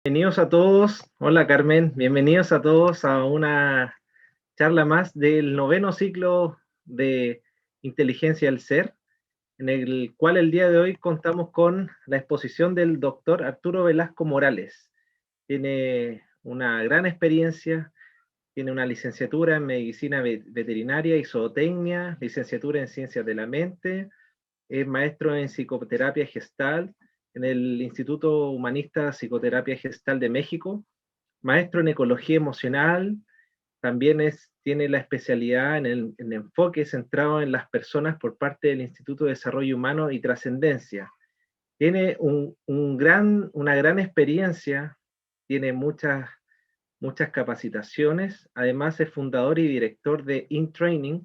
Bienvenidos a todos. Hola Carmen, bienvenidos a todos a una charla más del noveno ciclo de Inteligencia del Ser, en el cual el día de hoy contamos con la exposición del doctor Arturo Velasco Morales. Tiene una gran experiencia, tiene una licenciatura en Medicina Veterinaria y Zootecnia, licenciatura en Ciencias de la Mente, es maestro en Psicoterapia Gestal en el Instituto Humanista Psicoterapia Gestal de México, maestro en Ecología Emocional, también tiene la especialidad en enfoque centrado en las personas por parte del Instituto de Desarrollo Humano y Trascendencia. Tiene una gran experiencia, tiene muchas capacitaciones, además es fundador y director de InTraining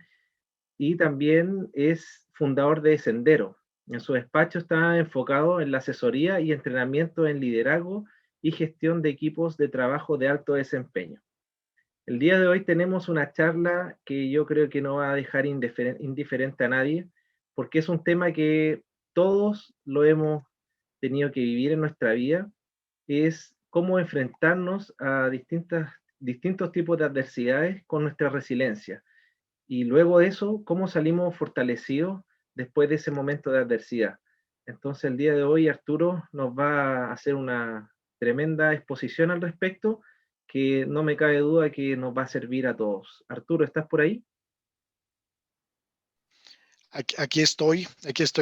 y también es fundador de Sendero. En su despacho está enfocado en la asesoría y entrenamiento en liderazgo y gestión de equipos de trabajo de alto desempeño. El día de hoy tenemos una charla que yo creo que no va a dejar indiferente a nadie, porque es un tema que todos lo hemos tenido que vivir en nuestra vida, es cómo enfrentarnos a distintos tipos de adversidades con nuestra resiliencia. Y luego de eso, cómo salimos fortalecidos después de ese momento de adversidad. Entonces, el día de hoy Arturo nos va a hacer una tremenda exposición al respecto que no me cabe duda que nos va a servir a todos. Arturo, ¿estás por ahí? Aquí estoy,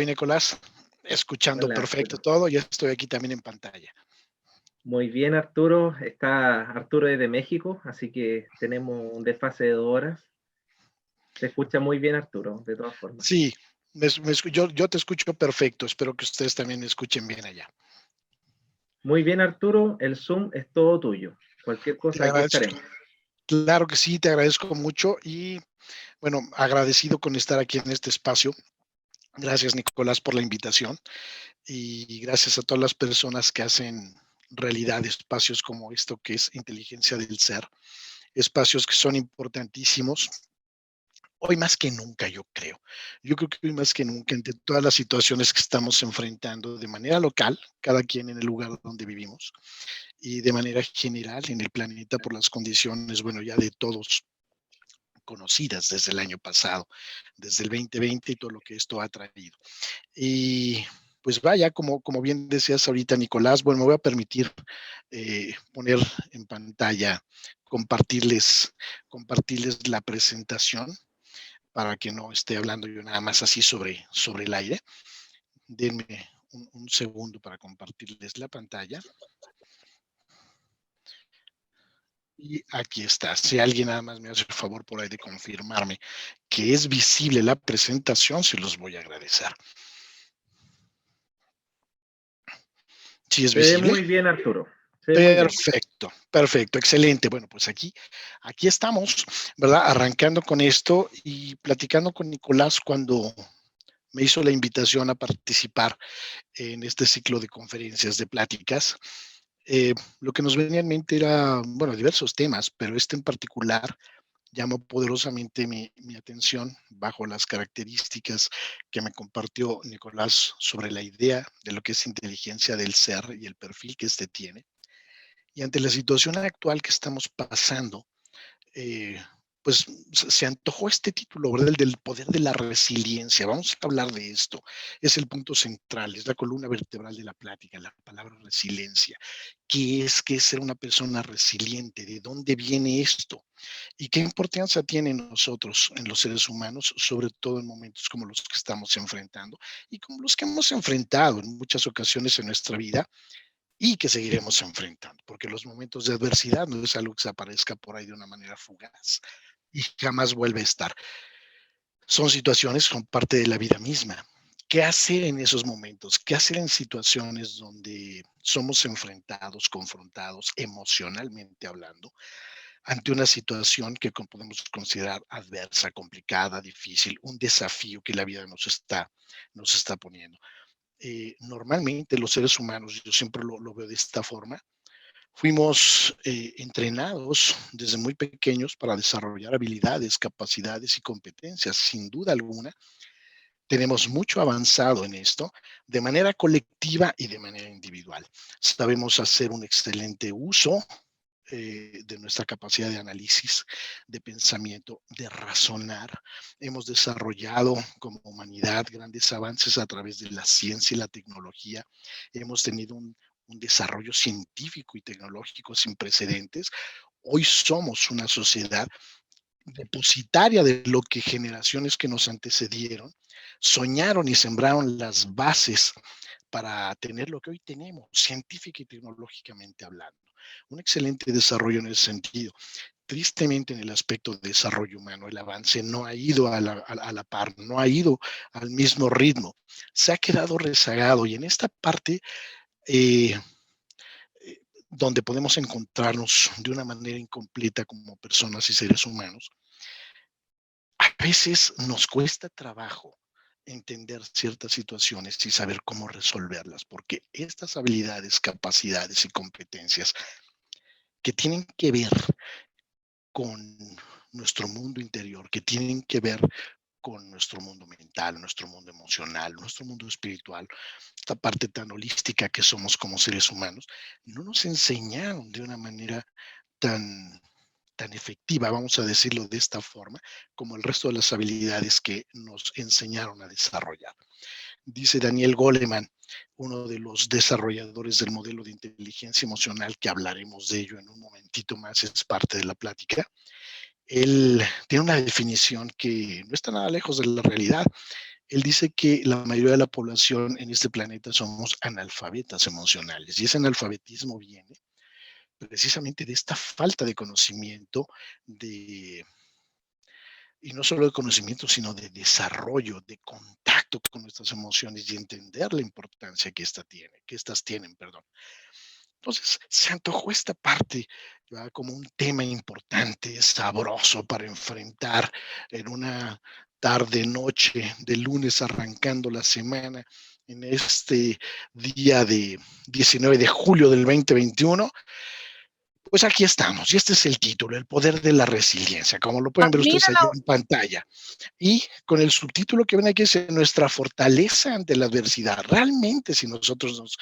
Nicolás, escuchando Hola, perfecto Arturo. todo. Ya estoy aquí también en pantalla. Muy bien, Arturo. Está Arturo desde México, así que tenemos un desfase de 2 horas. Se escucha muy bien, Arturo, de todas formas. Sí, yo te escucho perfecto. Espero que ustedes también me escuchen bien allá. Muy bien, Arturo. El Zoom es todo tuyo. Cualquier Te cosa, aquí agradezco. estaremos. Claro que sí, te agradezco mucho y bueno, agradecido con estar aquí en este espacio. Gracias, Nicolás, por la invitación y gracias a todas las personas que hacen realidad espacios como esto que es Inteligencia del Ser, espacios que son importantísimos. Hoy más que nunca, yo creo. Yo creo que hoy más que nunca, entre todas las situaciones que estamos enfrentando de manera local, cada quien en el lugar donde vivimos, y de manera general en el planeta por las condiciones, bueno, ya de todos conocidas desde el año pasado, desde el 2020 y todo lo que esto ha traído. Y pues vaya, como bien decías ahorita, Nicolás, bueno, me voy a permitir poner en pantalla, compartirles la presentación para que no esté hablando yo nada más así sobre el aire. Denme un segundo para compartirles la pantalla. Y aquí está. Si alguien nada más me hace el favor por ahí de confirmarme que es visible la presentación, se los voy a agradecer. ¿Sí es Se ve visible? muy bien, Arturo. Se ve muy bien. Perfecto, perfecto, excelente. Bueno, pues aquí estamos, ¿verdad? Arrancando con esto y platicando con Nicolás cuando me hizo la invitación a participar en este ciclo de conferencias, de pláticas. Lo que nos venía en mente era, bueno, diversos temas, pero este en particular llamó poderosamente mi atención bajo las características que me compartió Nicolás sobre la idea de lo que es inteligencia del ser y el perfil que éste tiene. Y ante la situación actual que estamos pasando, eh, pues se antojó este título, ¿verdad? El del poder de la resiliencia. Vamos a hablar de esto. Es el punto central, es la columna vertebral de la plática, la palabra resiliencia. ¿Qué es ser una persona resiliente? ¿De dónde viene esto? ¿Y qué importancia tiene en nosotros, en los seres humanos, sobre todo en momentos como los que estamos enfrentando y como los que hemos enfrentado en muchas ocasiones en nuestra vida? Y que seguiremos enfrentando, porque los momentos de adversidad no es algo que se aparezca por ahí de una manera fugaz y jamás vuelve a estar. Son situaciones, son parte de la vida misma. ¿Qué hacer en esos momentos? ¿Qué hacer en situaciones donde somos enfrentados, confrontados emocionalmente hablando, ante una situación que podemos considerar adversa, complicada, difícil, un desafío que la vida nos está poniendo? Normalmente los seres humanos, yo siempre lo veo de esta forma, fuimos entrenados desde muy pequeños para desarrollar habilidades, capacidades y competencias, sin duda alguna, Tenemos mucho avanzado en esto, de manera colectiva y de manera individual. Sabemos hacer un excelente uso de nuestra capacidad de análisis, de pensamiento, de razonar. Hemos desarrollado como humanidad grandes avances a través de la ciencia y la tecnología. Hemos tenido un desarrollo científico y tecnológico sin precedentes. Hoy somos una sociedad depositaria de lo que generaciones que nos antecedieron soñaron y sembraron las bases para tener lo que hoy tenemos, científica y tecnológicamente hablando. Un excelente desarrollo en ese sentido. Tristemente, en el aspecto de desarrollo humano, el avance no ha ido a la par, no ha ido al mismo ritmo, se ha quedado rezagado y en esta parte eh, donde podemos encontrarnos de una manera incompleta como personas y seres humanos, a veces nos cuesta trabajo entender ciertas situaciones y saber cómo resolverlas, porque estas habilidades, capacidades y competencias que tienen que ver con nuestro mundo interior, que tienen que ver con nuestro mundo mental, nuestro mundo emocional, nuestro mundo espiritual, esta parte tan holística que somos como seres humanos, no nos enseñaron de una manera tan tan efectiva, vamos a decirlo de esta forma, como el resto de las habilidades que nos enseñaron a desarrollar. Dice Daniel Goleman, uno de los desarrolladores del modelo de inteligencia emocional, que hablaremos de ello en un momentito más, es parte de la plática. Él tiene una definición que no está nada lejos de la realidad. Él dice que la mayoría de la población en este planeta somos analfabetas emocionales y ese analfabetismo viene precisamente de esta falta de conocimiento, de, y no solo de conocimiento, sino de desarrollo, de contacto con nuestras emociones y entender la importancia que, que estas tienen, perdón. Entonces, se antojó esta parte, ¿verdad?, como un tema importante, sabroso para enfrentar en una tarde, noche de lunes arrancando la semana, en este día de 19 de julio del 2021. Pues aquí estamos, y este es el título, El poder de la resiliencia, como lo pueden ver ustedes allá Admíralo. en pantalla. Y con el subtítulo que ven aquí es nuestra fortaleza ante la adversidad. Realmente, si nosotros nos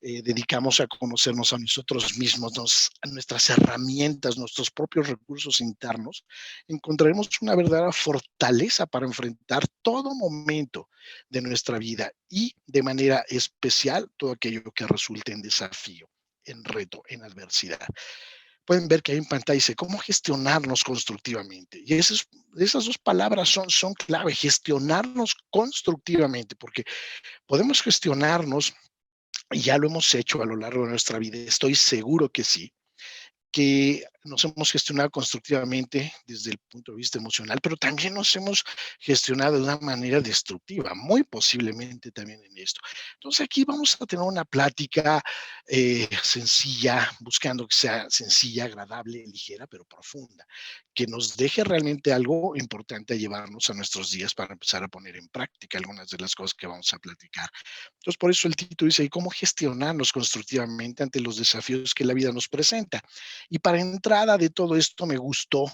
dedicamos a conocernos a nosotros mismos, a nuestras herramientas, nuestros propios recursos internos, encontraremos una verdadera fortaleza para enfrentar todo momento de nuestra vida y de manera especial todo aquello que resulte en desafío, en reto, en adversidad. Pueden ver que hay en pantalla dice cómo gestionarnos constructivamente. Y esas dos palabras son clave, gestionarnos constructivamente, porque podemos gestionarnos, y ya lo hemos hecho a lo largo de nuestra vida, estoy seguro que sí, que nos hemos gestionado constructivamente desde el punto de vista emocional, pero también nos hemos gestionado de una manera destructiva, muy posiblemente también en esto. Entonces aquí vamos a tener una plática sencilla, buscando que sea sencilla, agradable, ligera, pero profunda, que nos deje realmente algo importante a llevarnos a nuestros días para empezar a poner en práctica algunas de las cosas que vamos a platicar. Entonces, por eso el título dice, ¿y cómo gestionarnos constructivamente ante los desafíos que la vida nos presenta? Y para entrada de todo esto me gustó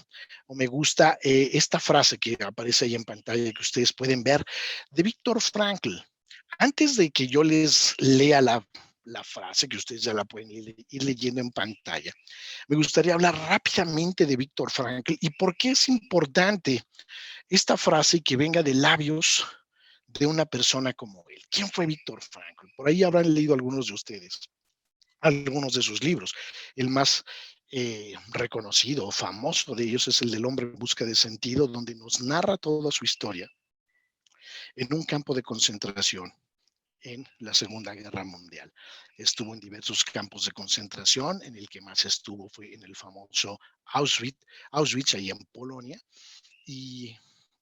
o me gusta esta frase que aparece ahí en pantalla que ustedes pueden ver de Víctor Frankl. Antes de que yo les lea la frase que ustedes ya la pueden ir leyendo en pantalla, me gustaría hablar rápidamente de Víctor Frankl y por qué es importante esta frase que venga de labios de una persona como él. ¿Quién fue Víctor Frankl? Por ahí habrán leído algunos de ustedes algunos de sus libros. El más reconocido o famoso de ellos es el del hombre en busca de sentido, donde nos narra toda su historia en un campo de concentración en la Segunda Guerra Mundial. Estuvo en diversos campos de concentración, en el que más estuvo fue en el famoso Auschwitz ahí en Polonia, y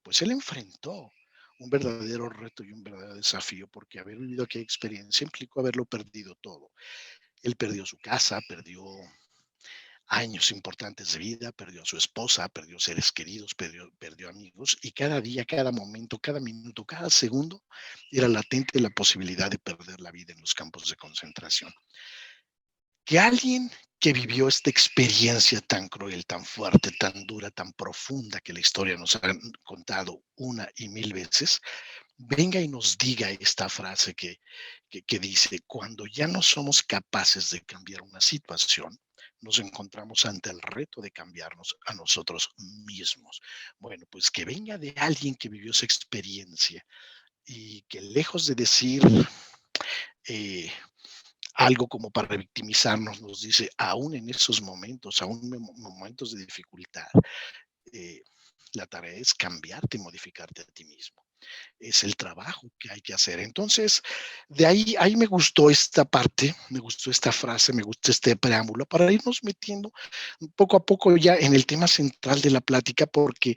pues él enfrentó un verdadero reto y un verdadero desafío, porque haber vivido aquella experiencia implicó haberlo perdido todo. Él perdió su casa, perdió años importantes de vida, perdió a su esposa, perdió seres queridos, perdió amigos y cada día, cada momento, cada minuto, cada segundo era latente la posibilidad de perder la vida en los campos de concentración. Que alguien que vivió esta experiencia tan cruel, tan fuerte, tan dura, tan profunda que la historia nos ha contado una y mil veces, venga y nos diga esta frase que dice, cuando ya no somos capaces de cambiar una situación, nos encontramos ante el reto de cambiarnos a nosotros mismos. Bueno, pues que venga de alguien que vivió esa experiencia y que lejos de decir eh, algo como para victimizarnos, nos dice, aún en esos momentos, aún en momentos de dificultad, eh, la tarea es cambiarte y modificarte a ti mismo. Es el trabajo que hay que hacer. Entonces, de ahí me gustó esta parte, me gustó esta frase, me gustó este preámbulo para irnos metiendo poco a poco ya en el tema central de la plática, porque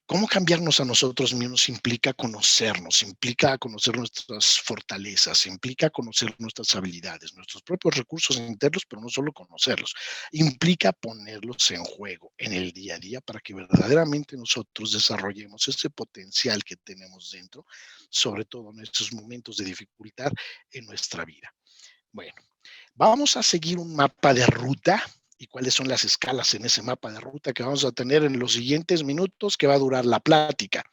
cómo cambiarnos a nosotros mismos implica conocer nuestras fortalezas, implica conocer nuestras habilidades, nuestros propios recursos internos, pero no solo conocerlos, implica ponerlos en juego en el día a día para que verdaderamente nosotros desarrollemos ese potencial que tenemos dentro, sobre todo en estos momentos de dificultad en nuestra vida. Bueno, vamos a seguir un mapa de ruta y cuáles son las escalas en ese mapa de ruta que vamos a tener en los siguientes minutos que va a durar la plática.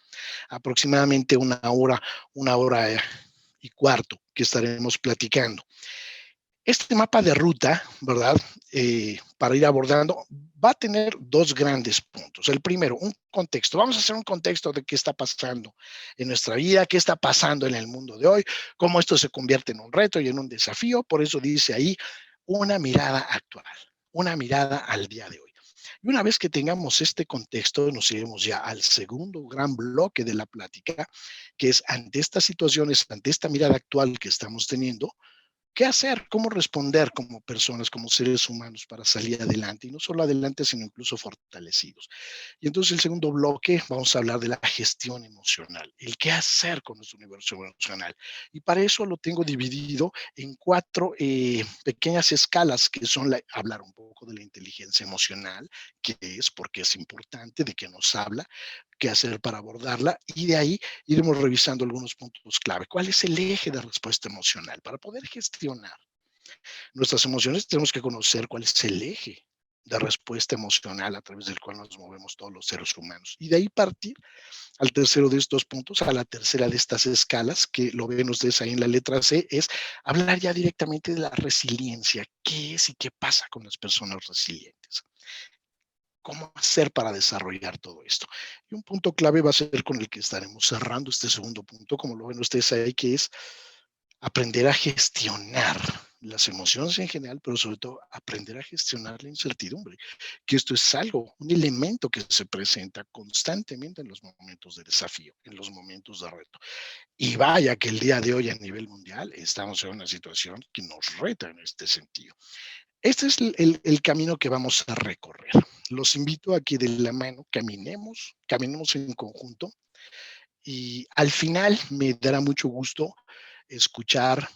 Aproximadamente una hora y cuarto que estaremos platicando. Este mapa de ruta, ¿verdad? Para ir abordando, va a tener dos grandes puntos. El primero, un contexto. Vamos a hacer un contexto de qué está pasando en nuestra vida, qué está pasando en el mundo de hoy, cómo esto se convierte en un reto y en un desafío. Por eso dice ahí una mirada actual, una mirada al día de hoy. Y una vez que tengamos este contexto, nos iremos ya al segundo gran bloque de la plática, que es ante estas situaciones, ante esta mirada actual que estamos teniendo, ¿qué hacer? ¿Cómo responder como personas, como seres humanos para salir adelante? Y no solo adelante, sino incluso fortalecidos. Y entonces el segundo bloque vamos a hablar de la gestión emocional, el qué hacer con nuestro universo emocional. Y para eso lo tengo dividido en cuatro pequeñas escalas que son hablar un poco de la inteligencia emocional, qué es, por qué es importante, de qué nos habla, qué hacer para abordarla y de ahí iremos revisando algunos puntos clave. ¿Cuál es el eje de respuesta emocional? Para poder gestionar nuestras emociones tenemos que conocer cuál es el eje de respuesta emocional a través del cual nos movemos todos los seres humanos. Y de ahí partir al tercero de estos puntos, a la tercera de estas escalas, que lo ven ustedes ahí en la letra C, es hablar ya directamente de la resiliencia. ¿Qué es y qué pasa con las personas resilientes? ¿Cómo hacer para desarrollar todo esto? Y un punto clave va a ser con el que estaremos cerrando este segundo punto, como lo ven ustedes ahí, que es aprender a gestionar las emociones en general, pero sobre todo aprender a gestionar la incertidumbre, que esto es algo, un elemento que se presenta constantemente en los momentos de desafío, en los momentos de reto. Y vaya que el día de hoy a nivel mundial estamos en una situación que nos reta en este sentido. Este es el camino que vamos a recorrer. Los invito a que de la mano caminemos en conjunto y al final me dará mucho gusto escuchar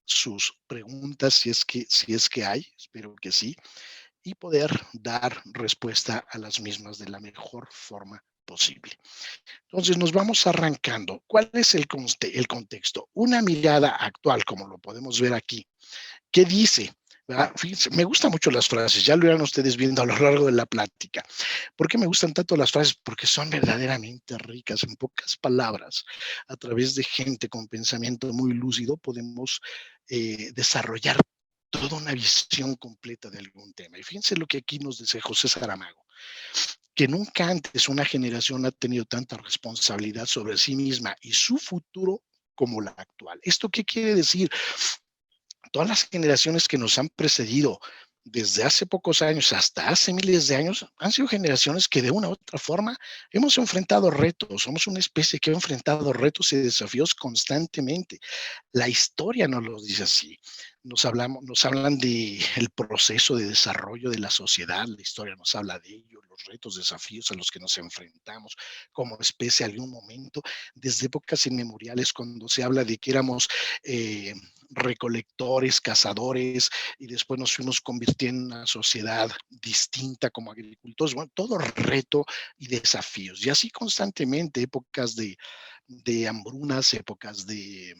sus preguntas si es que hay, espero que sí, y poder dar respuesta a las mismas de la mejor forma posible. Entonces nos vamos arrancando. ¿Cuál es el contexto? Una mirada actual, como lo podemos ver aquí. ¿Qué dice? Fíjense, me gustan mucho las frases, ya lo irán ustedes viendo a lo largo de la plática. ¿Por qué me gustan tanto las frases? Porque son verdaderamente ricas, en pocas palabras. A través de gente con pensamiento muy lúcido podemos desarrollar toda una visión completa de algún tema. Y fíjense lo que aquí nos dice José Saramago, que nunca antes una generación ha tenido tanta responsabilidad sobre sí misma y su futuro como la actual. ¿Esto qué quiere decir? Todas las generaciones que nos han precedido desde hace pocos años hasta hace miles de años han sido generaciones que de una u otra forma hemos enfrentado retos, somos una especie que ha enfrentado retos y desafíos constantemente. La historia nos lo dice así. Nos hablan de el proceso de desarrollo de la sociedad, la historia nos habla de ello, los retos, desafíos a los que nos enfrentamos como especie en algún momento, desde épocas inmemoriales, cuando se habla de que éramos recolectores, cazadores, y después nos fuimos convirtiendo en una sociedad distinta como agricultores, bueno, todo reto y desafíos, y así constantemente, épocas de hambrunas, épocas de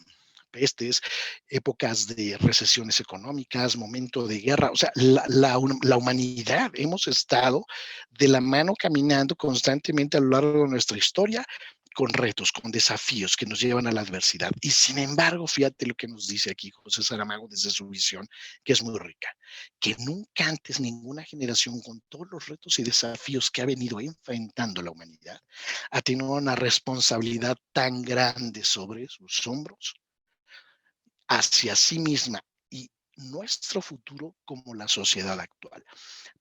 pestes, épocas de recesiones económicas, momento de guerra, o sea, la humanidad hemos estado de la mano caminando constantemente a lo largo de nuestra historia con retos, con desafíos que nos llevan a la adversidad. Y sin embargo, fíjate lo que nos dice aquí José Saramago desde su visión, que es muy rica, que nunca antes ninguna generación, con todos los retos y desafíos que ha venido enfrentando la humanidad, ha tenido una responsabilidad tan grande sobre sus hombros hacia sí misma y nuestro futuro como la sociedad actual.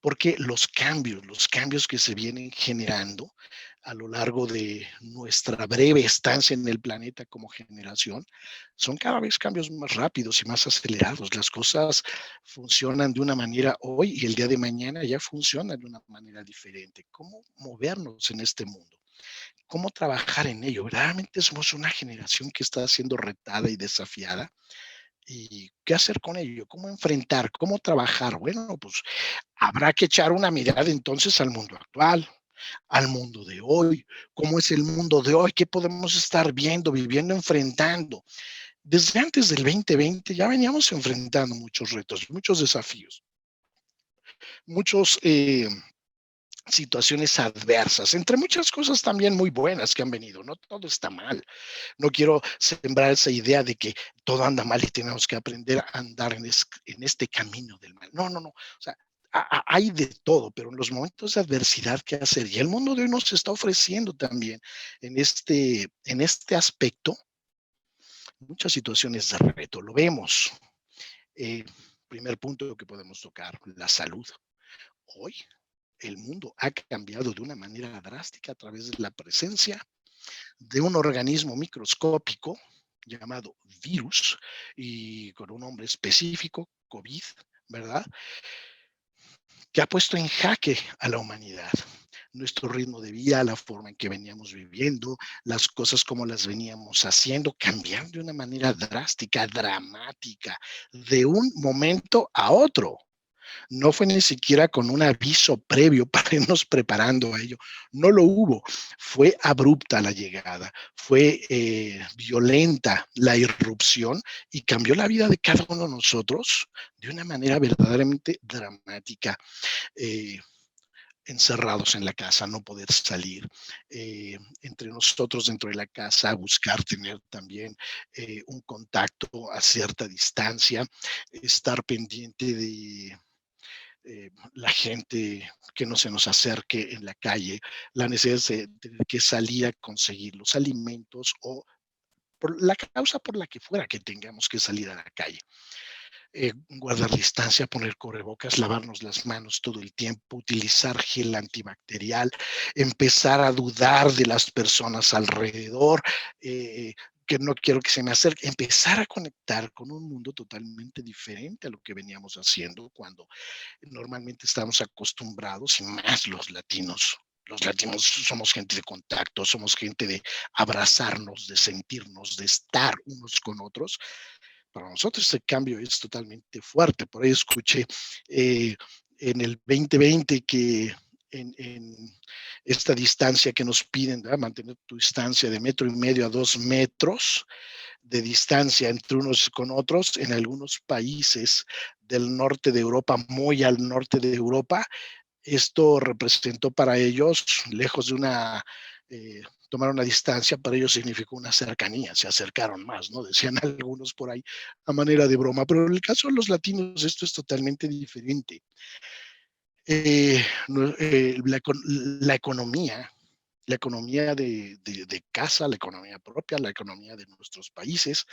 Porque los cambios que se vienen generando a lo largo de nuestra breve estancia en el planeta como generación, son cada vez cambios más rápidos y más acelerados. Las cosas funcionan de una manera hoy y el día de mañana ya funcionan de una manera diferente. ¿Cómo movernos en este mundo? ¿Cómo trabajar en ello? Verdaderamente somos una generación que está siendo retada y desafiada. ¿Y qué hacer con ello? ¿Cómo enfrentar? ¿Cómo trabajar? Bueno, pues habrá que echar una mirada entonces al mundo actual, al mundo de hoy. ¿Cómo es el mundo de hoy? ¿Qué podemos estar viendo, viviendo, enfrentando? Desde antes del 2020 ya veníamos enfrentando muchos retos, muchos desafíos, muchos situaciones adversas, entre muchas cosas también muy buenas que han venido. No todo está mal. No quiero sembrar esa idea de que todo anda mal y tenemos que aprender a andar en este camino del mal. No, no, no. O sea, hay de todo, pero en los momentos de adversidad, ¿qué hacer? Y el mundo de hoy nos está ofreciendo también en este aspecto muchas situaciones de reto. Lo vemos. Eh, Primer punto que podemos tocar, la salud. Hoy el mundo ha cambiado de una manera drástica a través de la presencia de un organismo microscópico llamado virus y con un nombre específico, COVID, ¿verdad? Que ha puesto en jaque a la humanidad. Nuestro ritmo de vida, la forma en que veníamos viviendo, las cosas como las veníamos haciendo, cambiando de una manera drástica, dramática, de un momento a otro. No fue ni siquiera con un aviso previo para irnos preparando a ello. No lo hubo. Fue abrupta la llegada, fue violenta la irrupción y cambió la vida de cada uno de nosotros de una manera verdaderamente dramática. Eh, Encerrados en la casa, no poder salir, entre nosotros dentro de la casa, buscar tener también un contacto a cierta distancia, estar pendiente de la gente que no se nos acerque en la calle, la necesidad de tener que salir a conseguir los alimentos o por la causa por la que fuera que tengamos que salir a la calle. Guardar distancia, poner cubrebocas, lavarnos las manos todo el tiempo, utilizar gel antibacterial, empezar a dudar de las personas alrededor, que no quiero que se me acerque, empezar a conectar con un mundo totalmente diferente a lo que veníamos haciendo cuando normalmente estamos acostumbrados, y más los latinos. Los latinos somos gente de contacto, somos gente de abrazarnos, de sentirnos, de estar unos con otros. Para nosotros el cambio es totalmente fuerte. Por ahí escuché eh, en el 2020 que en esta distancia que nos piden, ¿verdad? Mantener tu distancia de 1.5 a 2 metros de distancia entre unos con otros, en algunos países del norte de Europa, muy al norte de Europa, esto representó para ellos, lejos de tomar una distancia, para ellos significó una cercanía, se acercaron más, ¿no? Decían algunos por ahí a manera de broma, pero en el caso de los latinos esto es totalmente diferente. No, la economía de casa, la economía propia, la economía de nuestros países,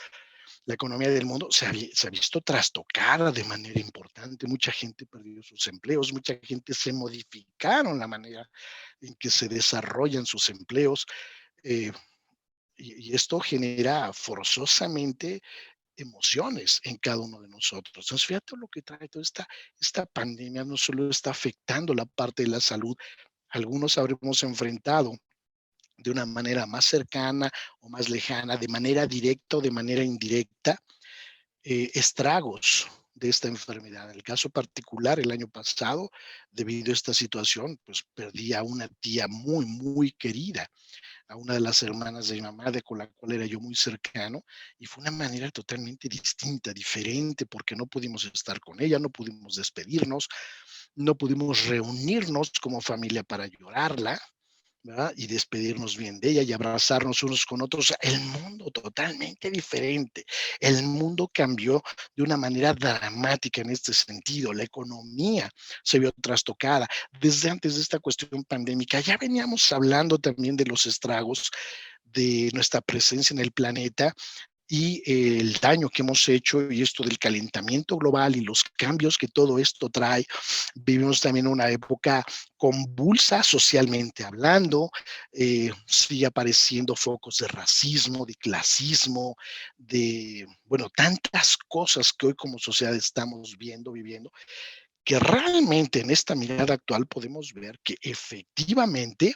la economía del mundo se ha visto trastocada de manera importante. Mucha gente perdió sus empleos, mucha gente se modificaron la manera en que se desarrollan sus empleos. eh, y esto genera forzosamente emociones en cada uno de nosotros. Entonces, fíjate lo que trae toda esta pandemia, no solo está afectando la parte de la salud, algunos habremos enfrentado de una manera más cercana o más lejana, de manera directa o de manera indirecta, estragos de esta enfermedad. En el caso particular, el año pasado, debido a esta situación, pues perdí a una tía muy, muy querida, a una de las hermanas de mi mamá, con la cual era yo muy cercano, y fue una manera totalmente distinta, diferente, porque no pudimos estar con ella, no pudimos despedirnos, no pudimos reunirnos como familia para llorarla, ¿verdad? Y despedirnos bien de ella y abrazarnos unos con otros. El mundo totalmente diferente. El mundo cambió de una manera dramática en este sentido. La economía se vio trastocada. Desde antes de esta cuestión pandémica ya veníamos hablando también de los estragos de nuestra presencia en el planeta y el daño que hemos hecho y esto del calentamiento global y los cambios que todo esto trae. Vivimos también una época convulsa socialmente hablando, sigue apareciendo focos de racismo, de clasismo, de, bueno, tantas cosas que hoy como sociedad estamos viendo, viviendo, que realmente en esta mirada actual podemos ver que efectivamente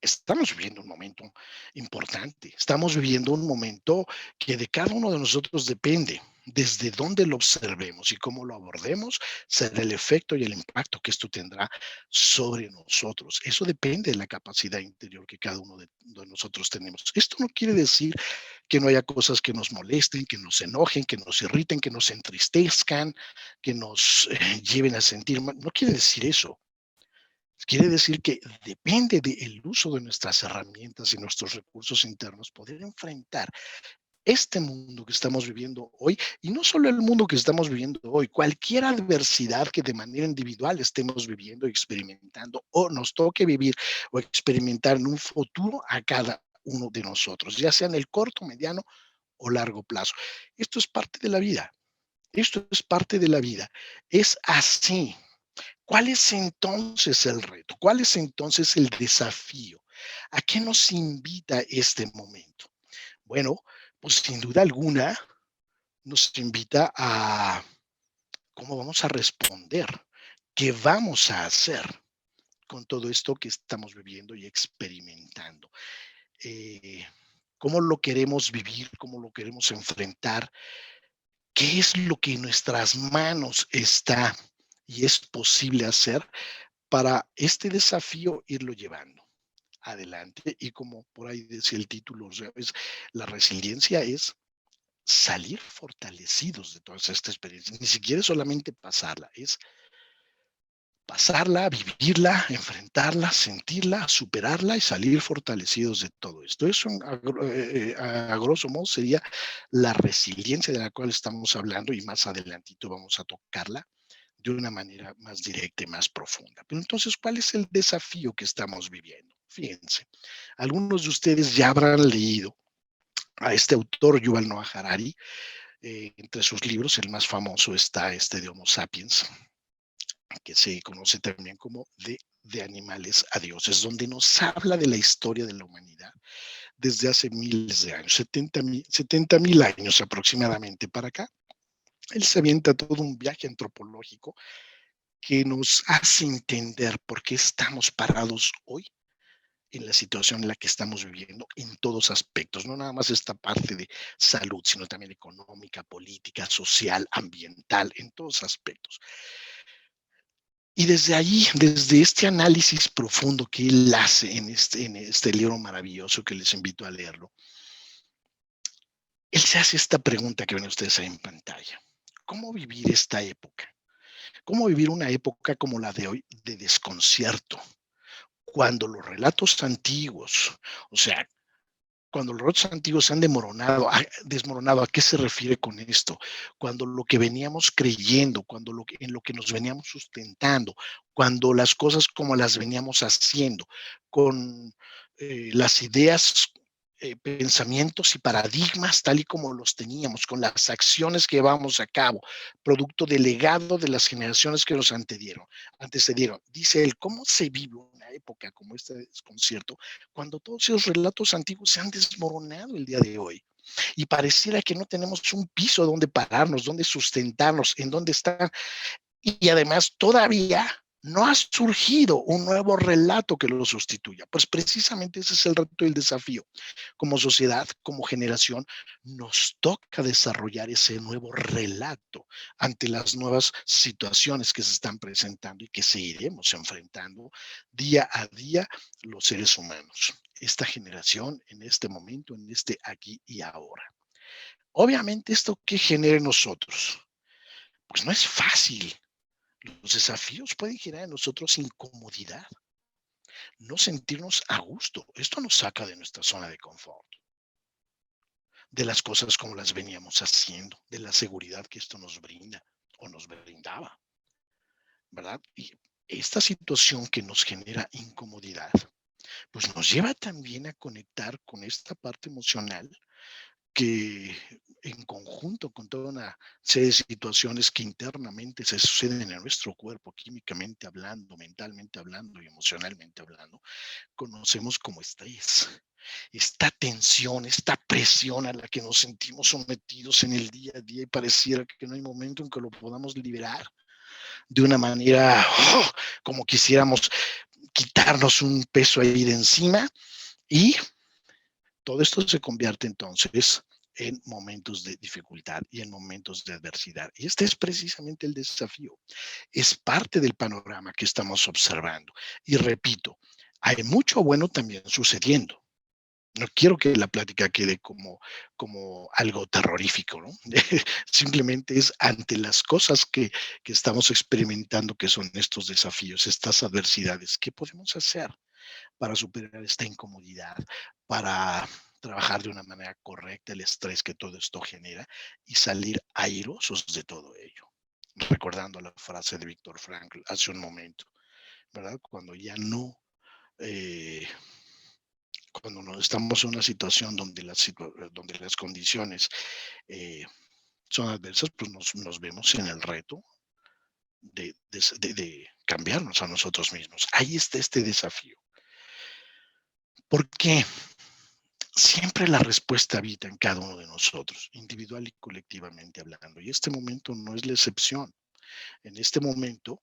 estamos viviendo un momento importante, estamos viviendo un momento que de cada uno de nosotros depende. Desde dónde lo observemos y cómo lo abordemos, será el efecto y el impacto que esto tendrá sobre nosotros. Eso depende de la capacidad interior que cada uno de nosotros tenemos. Esto no quiere decir que no haya cosas que nos molesten, que nos enojen, que nos irriten, que nos entristezcan, que nos lleven a sentir mal. No quiere decir eso. Quiere decir que depende del uso de nuestras herramientas y nuestros recursos internos poder enfrentar este mundo que estamos viviendo hoy, y no solo el mundo que estamos viviendo hoy, cualquier adversidad que de manera individual estemos viviendo y experimentando o nos toque vivir o experimentar en un futuro a cada uno de nosotros, ya sea en el corto, mediano o largo plazo. Esto es parte de la vida. Esto es parte de la vida. Es así. ¿Cuál es entonces el reto? ¿Cuál es entonces el desafío? ¿A qué nos invita este momento? Bueno, pues sin duda alguna nos invita a cómo vamos a responder, qué vamos a hacer con todo esto que estamos viviendo y experimentando. Eh, ¿Cómo lo queremos vivir? ¿Cómo lo queremos enfrentar? ¿Qué es lo que en nuestras manos está y es posible hacer para este desafío irlo llevando adelante? Y como por ahí decía el título, o sea, la resiliencia es salir fortalecidos de todas estas experiencias. Ni siquiera es solamente pasarla, es pasarla, vivirla, enfrentarla, sentirla, superarla y salir fortalecidos de todo esto. Eso a grosso modo sería la resiliencia de la cual estamos hablando, y más adelantito vamos a tocarla de una manera más directa y más profunda. Pero entonces, ¿cuál es el desafío que estamos viviendo? Fíjense, algunos de ustedes ya habrán leído a este autor, Yuval Noah Harari. Entre sus libros, el más famoso está este de Homo Sapiens, que se conoce también como de animales a dioses, donde nos habla de la historia de la humanidad desde hace miles de años, 70,000 años aproximadamente para acá. Él se avienta todo un viaje antropológico que nos hace entender por qué estamos parados hoy en la situación en la que estamos viviendo en todos aspectos, no nada más esta parte de salud, sino también económica, política, social, ambiental, en todos aspectos. Y desde ahí, desde este análisis profundo que él hace en este libro maravilloso que les invito a leerlo, él se hace esta pregunta que ven ustedes ahí en pantalla. ¿Cómo vivir esta época? ¿Cómo vivir una época como la de hoy de desconcierto? Cuando los relatos antiguos, o sea, cuando los relatos antiguos se han desmoronado, ¿a qué se refiere con esto? Cuando lo que veníamos creyendo, en lo que nos veníamos sustentando, cuando las cosas como las veníamos haciendo, con las ideas, pensamientos y paradigmas tal y como los teníamos, con las acciones que llevamos a cabo, producto del legado de las generaciones que nos antecedieron. Dice él, ¿cómo se vive una época como este desconcierto cuando todos esos relatos antiguos se han desmoronado el día de hoy? Y pareciera que no tenemos un piso donde pararnos, donde sustentarnos, en donde estar. Y además todavía no ha surgido un nuevo relato que lo sustituya. Pues precisamente ese es el reto y el desafío. Como sociedad, como generación, nos toca desarrollar ese nuevo relato ante las nuevas situaciones que se están presentando y que seguiremos enfrentando día a día los seres humanos. Esta generación, en este momento, en este aquí y ahora. Obviamente, ¿esto qué genera en nosotros? Pues no es fácil. Los desafíos pueden generar en nosotros incomodidad. no sentirnos a gusto. Esto nos saca de nuestra zona de confort, de las cosas como las veníamos haciendo, de la seguridad que esto nos brinda o nos brindaba, ¿verdad? Y esta situación que nos genera incomodidad, pues nos lleva también a conectar con esta parte emocional que en conjunto con toda una serie de situaciones que internamente se suceden en nuestro cuerpo, químicamente hablando, mentalmente hablando y emocionalmente hablando, conocemos como estrés. Esta tensión, esta presión a la que nos sentimos sometidos en el día a día y pareciera que no hay momento en que lo podamos liberar de una manera como quisiéramos quitarnos un peso ahí de encima y todo esto se convierte entonces en momentos de dificultad y en momentos de adversidad. Y este es precisamente el desafío. Es parte del panorama que estamos observando. Y repito, hay mucho bueno también sucediendo. No quiero que la plática quede como algo terrorífico, ¿no? Simplemente es ante las cosas que estamos experimentando, que son estos desafíos, estas adversidades, ¿qué podemos hacer para superar esta incomodidad, para trabajar de una manera correcta el estrés que todo esto genera y salir airosos de todo ello? Recordando la frase de Víctor Frankl hace un momento, ¿verdad? Eh, Cuando no estamos en una situación donde donde las condiciones eh, son adversas, pues nos vemos en el reto de cambiarnos a nosotros mismos. Ahí está este desafío. ¿Por qué? Siempre la respuesta habita en cada uno de nosotros, individual y colectivamente hablando. Y este momento no es la excepción. En este momento,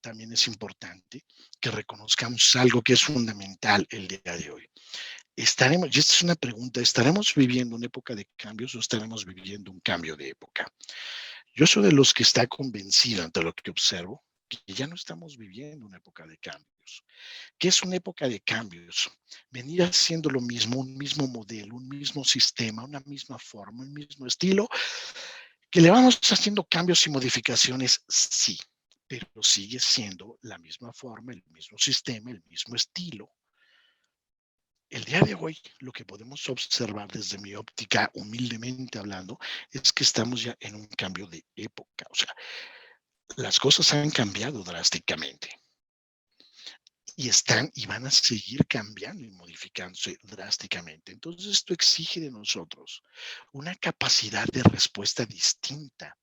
también es importante que reconozcamos algo que es fundamental el día de hoy. Y esta es una pregunta, ¿estaremos viviendo una época de cambios o estaremos viviendo un cambio de época? Yo soy de los que está convencido ante lo que observo, que ya no estamos viviendo una época de cambios. ¿Qué es una época de cambios? Venir haciendo lo mismo, un mismo modelo, un mismo sistema, una misma forma, un mismo estilo, que le vamos haciendo cambios y modificaciones, sí, pero sigue siendo la misma forma, el mismo sistema, el mismo estilo. El día de hoy, lo que podemos observar desde mi óptica, humildemente hablando, es que estamos ya en un cambio de época. O sea, las cosas han cambiado drásticamente y están y van a seguir cambiando y modificándose drásticamente. Entonces, esto exige de nosotros una capacidad de respuesta distinta.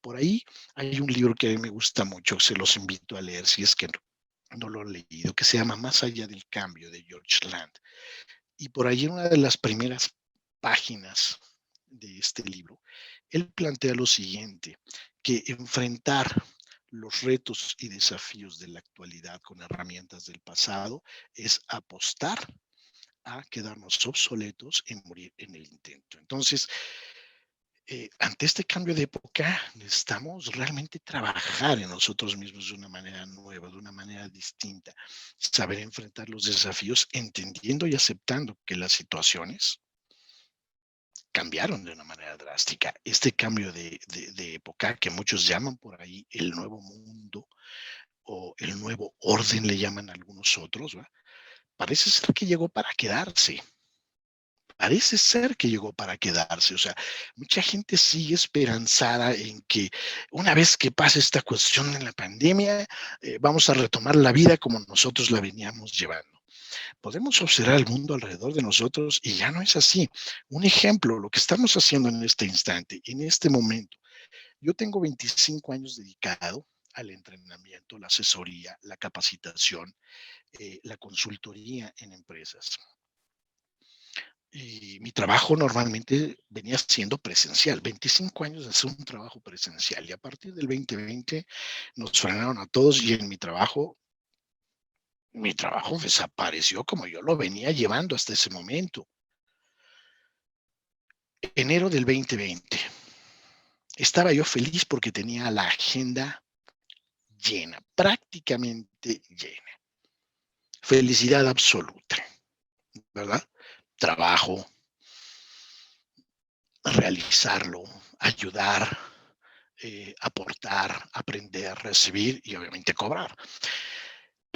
Por ahí hay un libro que a mí me gusta mucho, se los invito a leer si es que no lo han leído, que se llama Más allá del cambio, de George Land. Y por ahí en una de las primeras páginas de este libro, él plantea lo siguiente, que enfrentar los retos y desafíos de la actualidad con herramientas del pasado es apostar a quedarnos obsoletos y morir en el intento. Entonces, ante este cambio de época, necesitamos realmente trabajar en nosotros mismos de una manera nueva, de una manera distinta, saber enfrentar los desafíos, entendiendo y aceptando que las situaciones cambiaron de una manera drástica. Este cambio de época, que muchos llaman por ahí el nuevo mundo o el nuevo orden, le llaman algunos otros, ¿va? Parece ser que llegó para quedarse. Parece ser que llegó para quedarse. O sea, mucha gente sigue esperanzada en que una vez que pase esta cuestión de la pandemia, vamos a retomar la vida como nosotros la veníamos llevando. Podemos observar el mundo alrededor de nosotros y ya no es así. Un ejemplo, lo que estamos haciendo en este instante, en este momento. Yo tengo 25 años dedicado al entrenamiento, la asesoría, la capacitación, la consultoría en empresas. Y mi trabajo normalmente venía siendo presencial, 25 años de hacer un trabajo presencial y a partir del 2020 nos frenaron a todos y en mi trabajo desapareció como yo lo venía llevando hasta ese momento. Enero del 2020. Estaba yo feliz porque tenía la agenda llena, prácticamente llena. Felicidad absoluta, ¿verdad? Trabajo, realizarlo, ayudar, aportar, aprender, recibir y obviamente cobrar.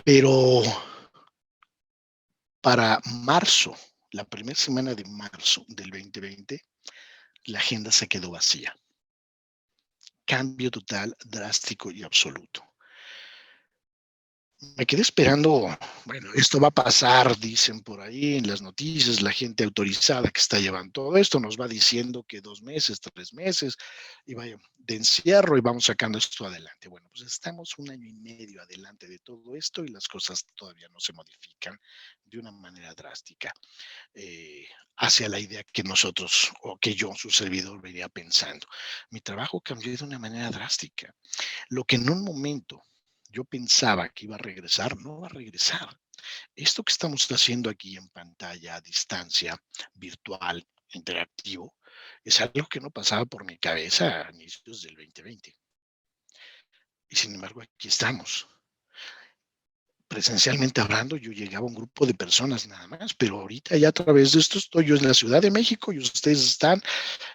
Pero para marzo, la primera semana de marzo del 2020, la agenda se quedó vacía. Cambio total, drástico y absoluto. Me quedé esperando, bueno, esto va a pasar, dicen por ahí en las noticias, la gente autorizada que está llevando todo esto nos va diciendo que 2 meses, 3 meses, y vaya, de encierro y vamos sacando esto adelante. Bueno, pues estamos 1 año y medio adelante de todo esto y las cosas todavía no se modifican de una manera drástica hacia la idea que nosotros o que yo, su servidor, venía pensando. Mi trabajo cambió de una manera drástica. Lo que en un momento yo pensaba que iba a regresar, no va a regresar. Esto que estamos haciendo aquí en pantalla, a distancia, virtual, interactivo, es algo que no pasaba por mi cabeza a inicios del 2020. Y sin embargo, aquí estamos. Presencialmente hablando, yo llegaba a un grupo de personas nada más, pero ahorita ya a través de esto estoy yo en la Ciudad de México y ustedes están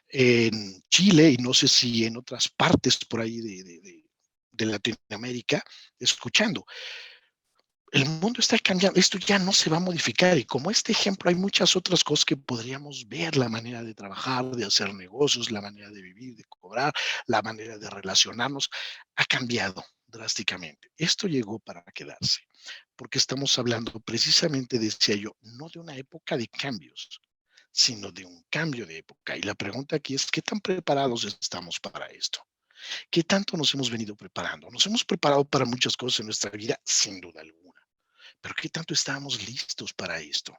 en Chile y no sé si en otras partes por ahí de Latinoamérica escuchando. El mundo está cambiando, esto ya no se va a modificar y como este ejemplo hay muchas otras cosas que podríamos ver, la manera de trabajar, de hacer negocios, la manera de vivir, de cobrar, la manera de relacionarnos, ha cambiado drásticamente. Esto llegó para quedarse, porque estamos hablando precisamente, decía yo, no de una época de cambios, sino de un cambio de época. Y la pregunta aquí es, ¿qué tan preparados estamos para esto? ¿Qué tanto nos hemos venido preparando? Nos hemos preparado para muchas cosas en nuestra vida, sin duda alguna. Pero ¿qué tanto estábamos listos para esto?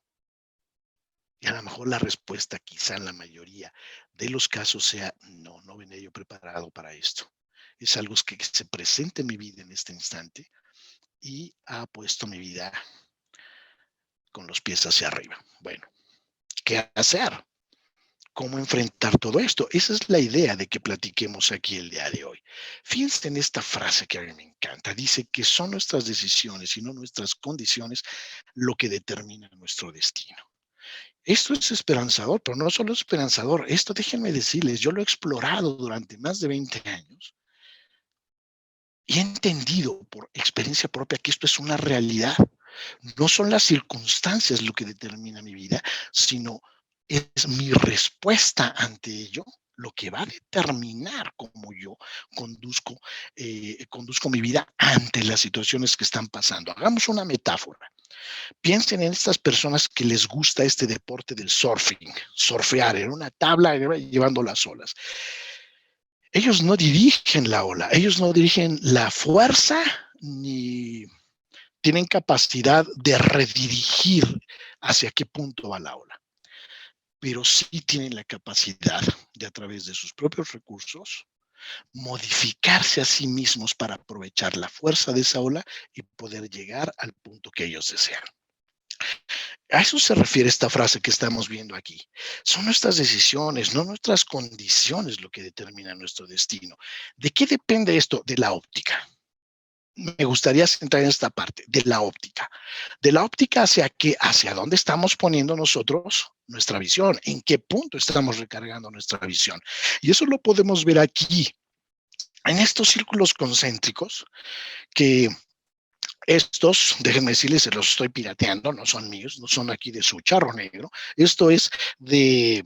Y a lo mejor la respuesta quizá en la mayoría de los casos sea no, no venía yo preparado para esto. Es algo que se presenta en mi vida en este instante y ha puesto mi vida con los pies hacia arriba. Bueno, ¿qué hacer? ¿Cómo enfrentar todo esto? Esa es la idea de que platiquemos aquí el día de hoy. Fíjense en esta frase que a mí me encanta. Dice que son nuestras decisiones y no nuestras condiciones lo que determina nuestro destino. Esto es esperanzador, pero no solo esperanzador. Esto déjenme decirles, yo lo he explorado durante más de 20 años y he entendido por experiencia propia que esto es una realidad. No son las circunstancias lo que determina mi vida, sino es mi respuesta ante ello lo que va a determinar cómo yo conduzco mi vida ante las situaciones que están pasando. Hagamos una metáfora. Piensen en estas personas que les gusta este deporte del surfing, surfear en una tabla llevando las olas. Ellos no dirigen la ola, ellos no dirigen la fuerza ni tienen capacidad de redirigir hacia qué punto va la ola, pero sí tienen la capacidad de a través de sus propios recursos modificarse a sí mismos para aprovechar la fuerza de esa ola y poder llegar al punto que ellos desean. A eso se refiere esta frase que estamos viendo aquí. Son nuestras decisiones, no nuestras condiciones lo que determina nuestro destino. ¿De qué depende esto? De la óptica. Me gustaría centrar en esta parte, de la óptica. De la óptica hacia dónde estamos poniendo nosotros nuestra visión, en qué punto estamos recargando nuestra visión. Y eso lo podemos ver aquí, en estos círculos concéntricos que estos, déjenme decirles, se los estoy pirateando, no son míos, no son aquí de su charro negro. Esto es de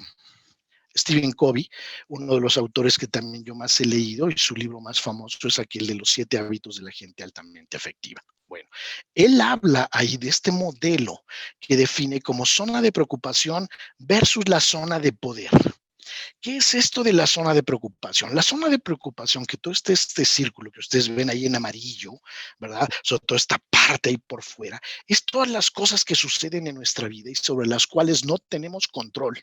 Stephen Covey, uno de los autores que también yo más he leído, y su libro más famoso es aquel de los 7 hábitos de la gente altamente efectiva. Bueno, él habla ahí de este modelo que define como zona de preocupación versus la zona de poder. ¿Qué es esto de la zona de preocupación? La zona de preocupación, que todo este círculo que ustedes ven ahí en amarillo, ¿verdad? Sobre toda esta parte ahí por fuera, es todas las cosas que suceden en nuestra vida y sobre las cuales no tenemos control.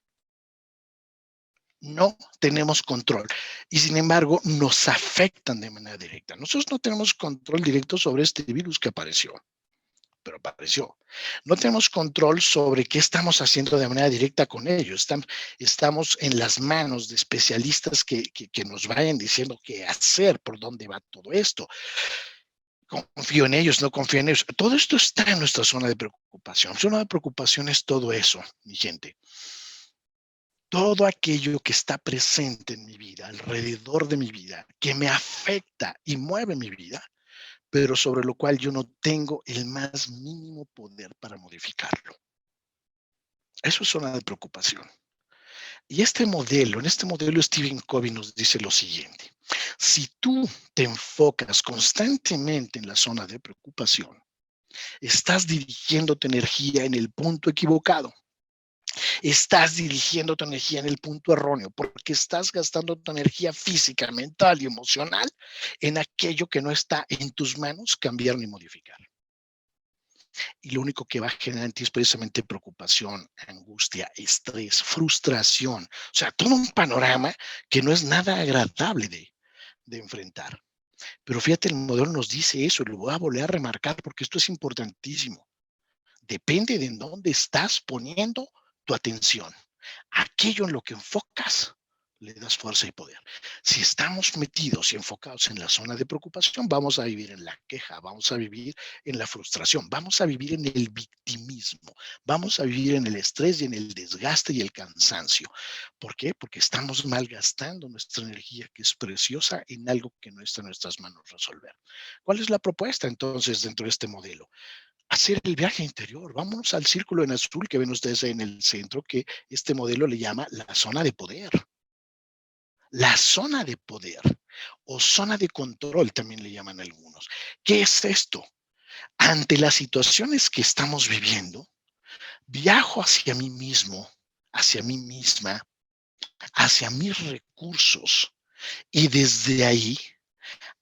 No tenemos control y sin embargo nos afectan de manera directa. Nosotros no tenemos control directo sobre este virus que apareció, pero apareció. No tenemos control sobre qué estamos haciendo de manera directa con ello. Estamos en las manos de especialistas que nos vayan diciendo qué hacer, por dónde va todo esto. Confío en ellos, no confío en ellos. Todo esto está en nuestra zona de preocupación. Zona de preocupación es todo eso, mi gente. Todo aquello que está presente en mi vida, alrededor de mi vida, que me afecta y mueve mi vida, pero sobre lo cual yo no tengo el más mínimo poder para modificarlo. Eso es zona de preocupación. Y en este modelo Stephen Covey nos dice lo siguiente: si tú te enfocas constantemente en la zona de preocupación, estás dirigiendo tu energía en el punto equivocado. Estás dirigiendo tu energía en el punto erróneo, porque estás gastando tu energía física, mental y emocional en aquello que no está en tus manos cambiar ni modificar. Y lo único que va a generar en ti es precisamente preocupación, angustia, estrés, frustración. O sea, todo un panorama que no es nada agradable de enfrentar. Pero fíjate, el modelo nos dice eso, y lo voy a volver a remarcar porque esto es importantísimo. Depende de en dónde estás poniendo tu atención. Aquello en lo que enfocas, le das fuerza y poder. Si estamos metidos y enfocados en la zona de preocupación, vamos a vivir en la queja, vamos a vivir en la frustración, vamos a vivir en el victimismo, vamos a vivir en el estrés y en el desgaste y el cansancio. ¿Por qué? Porque estamos malgastando nuestra energía, que es preciosa, en algo que no está en nuestras manos resolver. ¿Cuál es la propuesta entonces dentro de este modelo? Hacer el viaje interior. Vámonos al círculo en azul que ven ustedes en el centro, que este modelo le llama la zona de poder. La zona de poder o zona de control también le llaman algunos. ¿Qué es esto? Ante las situaciones que estamos viviendo, viajo hacia mí mismo, hacia mí misma, hacia mis recursos, y desde ahí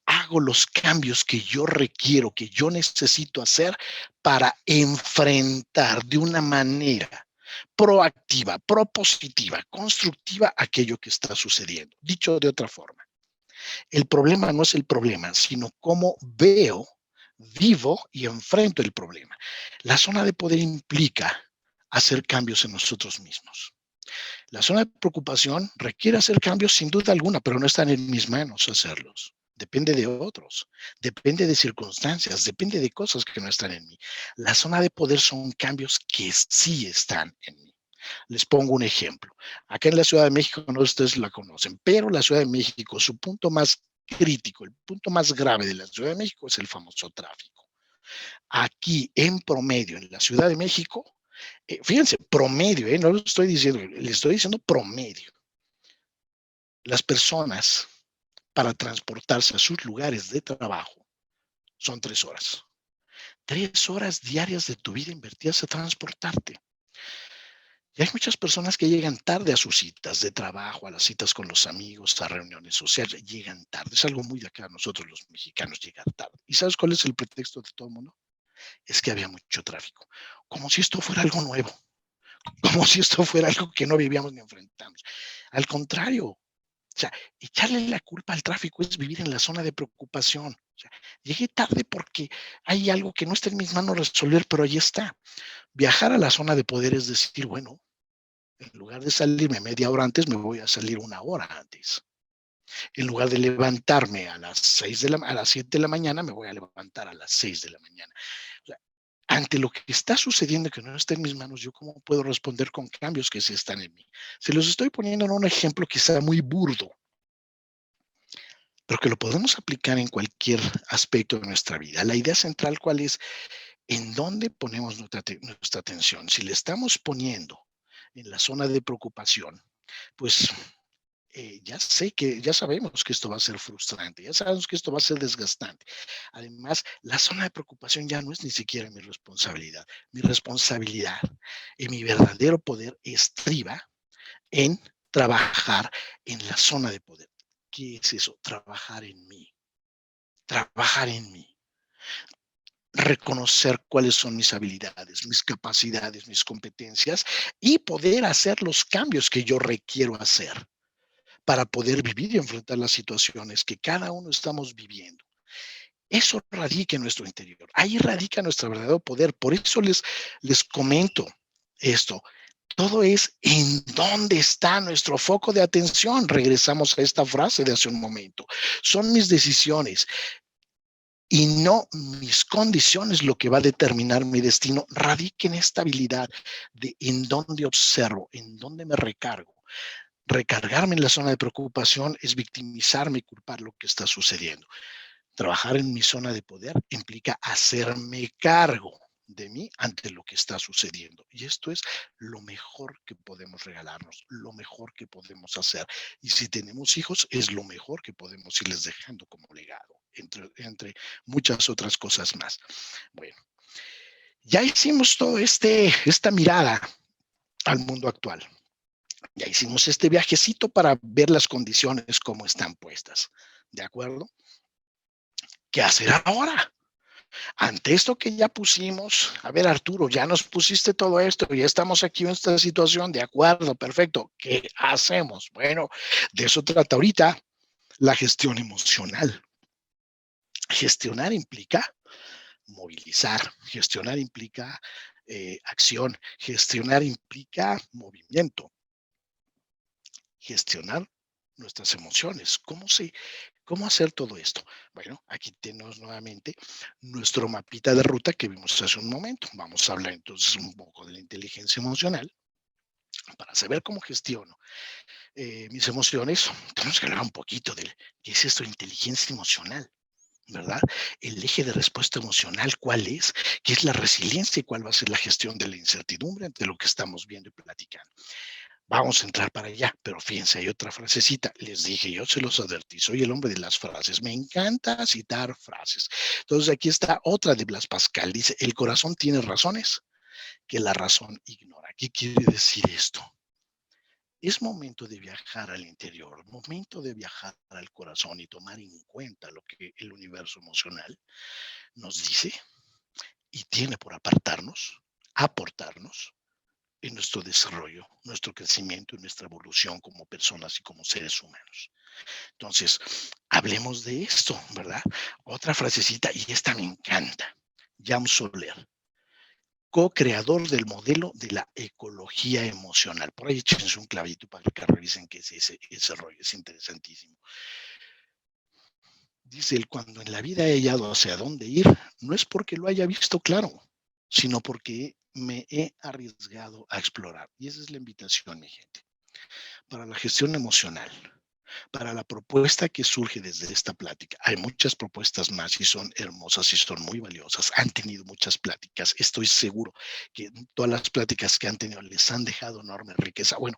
hago los cambios que yo requiero, que yo necesito hacer para enfrentar de una manera proactiva, propositiva, constructiva aquello que está sucediendo. Dicho de otra forma, el problema no es el problema, sino cómo veo, vivo y enfrento el problema. La zona de poder implica hacer cambios en nosotros mismos. La zona de preocupación requiere hacer cambios sin duda alguna, pero no están en mis manos hacerlos. Depende de otros, depende de circunstancias, depende de cosas que no están en mí. La zona de poder son cambios que sí están en mí. Les pongo un ejemplo. Acá en la Ciudad de México, no sé si ustedes la conocen, pero la Ciudad de México, su punto más crítico, el punto más grave de la Ciudad de México es el famoso tráfico. Aquí, en promedio, en la Ciudad de México, fíjense, promedio, no lo estoy diciendo, le estoy diciendo promedio. Las personas para transportarse a sus lugares de trabajo son 3 horas. 3 horas diarias de tu vida invertidas a transportarte. Y hay muchas personas que llegan tarde a sus citas de trabajo, a las citas con los amigos, a reuniones sociales, llegan tarde. Es algo muy de acá, nosotros los mexicanos, llegar tarde. ¿Y sabes cuál es el pretexto de todo el mundo? Es que había mucho tráfico. Como si esto fuera algo nuevo, como si esto fuera algo que no vivíamos ni enfrentamos. Al contrario, o sea, echarle la culpa al tráfico es vivir en la zona de preocupación. O sea, llegué tarde porque hay algo que no está en mis manos resolver, pero ahí está. Viajar a la zona de poder es decir, bueno, en lugar de salirme media hora antes, me voy a salir 1 hora antes. En lugar de levantarme a las 7 de la mañana, me voy a levantar a las 6 de la mañana. O sea, ante lo que está sucediendo que no está en mis manos, ¿yo cómo puedo responder con cambios que sí están en mí? Se los estoy poniendo en un ejemplo quizá muy burdo, pero que lo podemos aplicar en cualquier aspecto de nuestra vida. La idea central, ¿cuál es? ¿En dónde ponemos nuestra atención? Si le estamos poniendo en la zona de preocupación, pues ya sabemos que esto va a ser frustrante, ya sabemos que esto va a ser desgastante. Además, la zona de preocupación ya no es ni siquiera mi responsabilidad. Mi responsabilidad y mi verdadero poder estriba en trabajar en la zona de poder. ¿Qué es eso? Trabajar en mí. Trabajar en mí. Reconocer cuáles son mis habilidades, mis capacidades, mis competencias y poder hacer los cambios que yo requiero hacer para poder vivir y enfrentar las situaciones que cada uno estamos viviendo. Eso radica en nuestro interior. Ahí radica nuestro verdadero poder. Por eso les comento esto. Todo es en dónde está nuestro foco de atención. Regresamos a esta frase de hace un momento. Son mis decisiones y no mis condiciones lo que va a determinar mi destino. Radica en esta habilidad de en dónde observo, en dónde me recargo. Recargarme en la zona de preocupación es victimizarme y culpar lo que está sucediendo. Trabajar en mi zona de poder implica hacerme cargo de mí ante lo que está sucediendo. Y esto es lo mejor que podemos regalarnos, lo mejor que podemos hacer. Y si tenemos hijos, es lo mejor que podemos irles dejando como legado, entre muchas otras cosas más. Bueno, ya hicimos todo esta mirada al mundo actual. Ya hicimos este viajecito para ver las condiciones como están puestas. ¿De acuerdo? ¿Qué hacer ahora? Ante esto que ya pusimos, a ver, Arturo, ya nos pusiste todo esto, ya estamos aquí en esta situación, de acuerdo, perfecto. ¿Qué hacemos? Bueno, de eso trata ahorita la gestión emocional. Gestionar implica movilizar, gestionar implica acción, gestionar implica movimiento, gestionar nuestras emociones. ¿Cómo hacer todo esto? Bueno, aquí tenemos nuevamente nuestro mapita de ruta que vimos hace un momento. Vamos a hablar entonces un poco de la inteligencia emocional para saber cómo gestiono mis emociones. Tenemos que hablar un poquito de qué es esto de inteligencia emocional, ¿verdad? El eje de respuesta emocional, ¿cuál es? ¿Qué es la resiliencia y cuál va a ser la gestión de la incertidumbre ante lo que estamos viendo y platicando? Vamos a entrar para allá, pero fíjense, hay otra frasecita. Les dije, yo se los advertí, soy el hombre de las frases. Me encanta citar frases. Entonces, aquí está otra de Blas Pascal. Dice, el corazón tiene razones que la razón ignora. ¿Qué quiere decir esto? Es momento de viajar al interior, momento de viajar al corazón y tomar en cuenta lo que el universo emocional nos dice y tiene por aportarnos en nuestro desarrollo, nuestro crecimiento y nuestra evolución como personas y como seres humanos. Entonces, hablemos de esto, ¿verdad? Otra frasecita, y esta me encanta. Jan Soler, co-creador del modelo de la ecología emocional. Por ahí échense un clavito para que revisen qué es ese rollo, es interesantísimo. Dice él, cuando en la vida he hallado hacia dónde ir, no es porque lo haya visto claro, sino porque me he arriesgado a explorar. Y esa es la invitación, mi gente, para la gestión emocional, para la propuesta que surge desde esta plática. Hay muchas propuestas más y son hermosas y son muy valiosas. Han tenido muchas pláticas. Estoy seguro que todas las pláticas que han tenido les han dejado enorme riqueza. Bueno,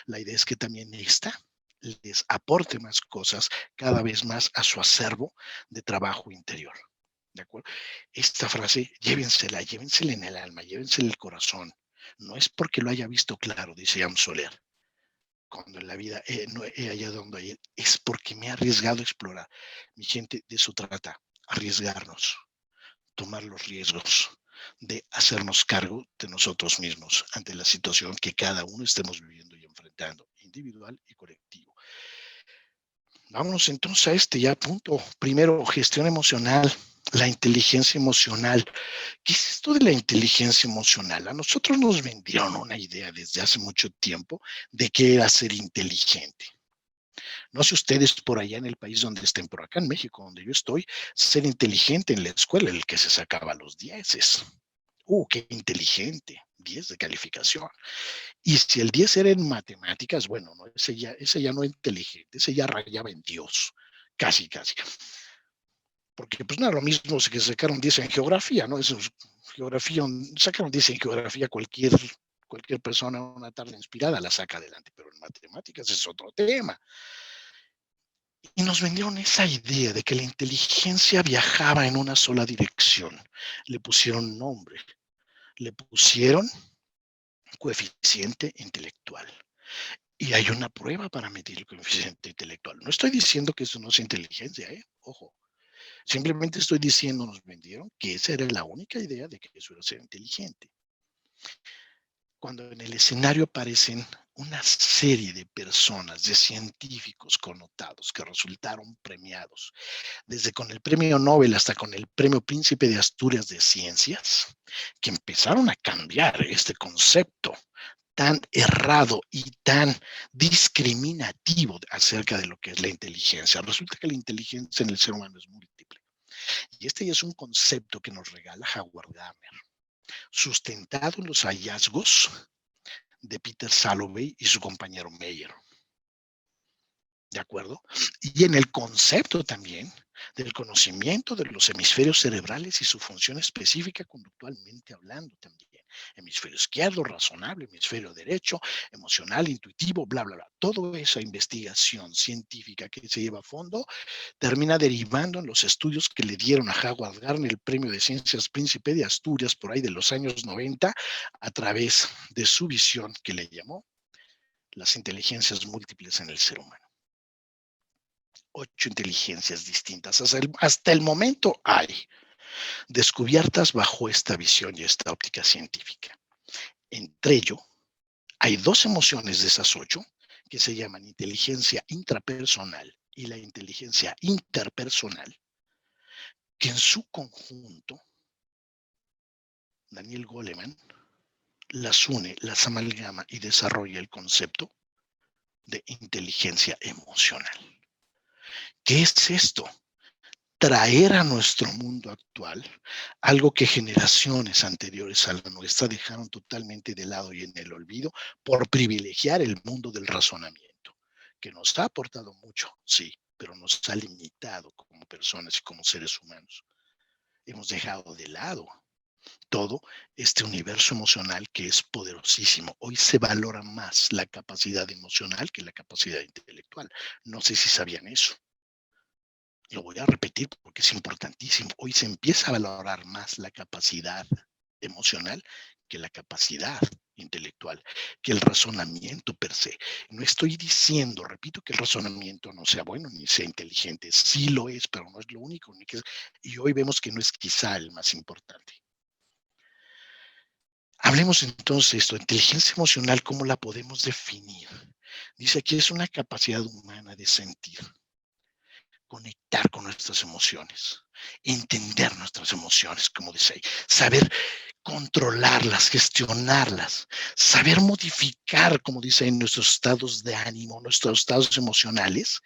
la idea es que también esta les aporte más cosas cada vez más a su acervo de trabajo interior. ¿De acuerdo? Esta frase, llévensela en el alma, llévensela en el corazón. No es porque lo haya visto claro, dice Jan Soler, cuando en la vida no he hallado donde ir, es porque me he arriesgado a explorar. Mi gente, de eso trata, arriesgarnos, tomar los riesgos de hacernos cargo de nosotros mismos ante la situación que cada uno estemos viviendo y enfrentando, individual y colectivo. Vámonos entonces a este ya punto. Primero, gestión emocional, la inteligencia emocional. ¿Qué es esto de la inteligencia emocional? A nosotros nos vendieron una idea desde hace mucho tiempo de qué era ser inteligente. No sé ustedes por allá en el país donde estén, por acá en México, donde yo estoy, ser inteligente en la escuela, el que se sacaba los 10. Qué inteligente, 10 de calificación. Y si el 10 era en matemáticas, bueno, no, ese ya no es inteligente, ese ya rayaba en Dios, casi, casi. Porque pues no era lo mismo que sacaron 10 en geografía, ¿no? Eso es geografía, sacaron 10 en geografía, cualquier persona una tarde inspirada la saca adelante, pero en matemáticas es otro tema. Y nos vendieron esa idea de que la inteligencia viajaba en una sola dirección. Le pusieron nombre, le pusieron coeficiente intelectual. Y hay una prueba para medir el coeficiente intelectual. No estoy diciendo que eso no es inteligencia, ojo. Simplemente estoy diciendo, nos vendieron que esa era la única idea de que eso era ser inteligente. Cuando en el escenario aparecen una serie de personas, de científicos connotados que resultaron premiados, desde con el premio Nobel hasta con el premio Príncipe de Asturias de Ciencias, que empezaron a cambiar este concepto tan errado y tan discriminativo acerca de lo que es la inteligencia. Resulta que la inteligencia en el ser humano es múltiple. Y este ya es un concepto que nos regala Howard Gardner, sustentado en los hallazgos de Peter Salovey y su compañero Meyer. ¿de acuerdo? Y en el concepto también del conocimiento de los hemisferios cerebrales y su función específica conductualmente hablando también. Hemisferio izquierdo, razonable, hemisferio derecho, emocional, intuitivo, bla, bla, bla. Toda esa investigación científica que se lleva a fondo termina derivando en los estudios que le dieron a Howard Gardner el premio de ciencias Príncipe de Asturias por ahí de los años 90 a través de su visión que le llamó las inteligencias múltiples en el ser humano. 8 inteligencias distintas. Hasta el momento hay descubiertas bajo esta visión y esta óptica científica. Entre ello, hay 2 emociones de esas 8 que se llaman inteligencia intrapersonal y la inteligencia interpersonal, que en su conjunto, Daniel Goleman las une, las amalgama y desarrolla el concepto de inteligencia emocional. ¿Qué es esto? Traer a nuestro mundo actual algo que generaciones anteriores a la nuestra dejaron totalmente de lado y en el olvido por privilegiar el mundo del razonamiento, que nos ha aportado mucho, sí, pero nos ha limitado como personas y como seres humanos. Hemos dejado de lado todo este universo emocional que es poderosísimo. Hoy se valora más la capacidad emocional que la capacidad intelectual. No sé si sabían eso. Lo voy a repetir porque es importantísimo. Hoy se empieza a valorar más la capacidad emocional que la capacidad intelectual, que el razonamiento per se. No estoy diciendo, repito, que el razonamiento no sea bueno ni sea inteligente. Sí lo es, pero no es lo único. Y hoy vemos que no es quizá el más importante. Hablemos entonces de esto, inteligencia emocional, ¿cómo la podemos definir? Dice aquí es una capacidad humana de sentir, conectar con nuestras emociones, entender nuestras emociones, como dice ahí, saber controlarlas, gestionarlas, saber modificar, como dice en nuestros estados de ánimo, nuestros estados emocionales,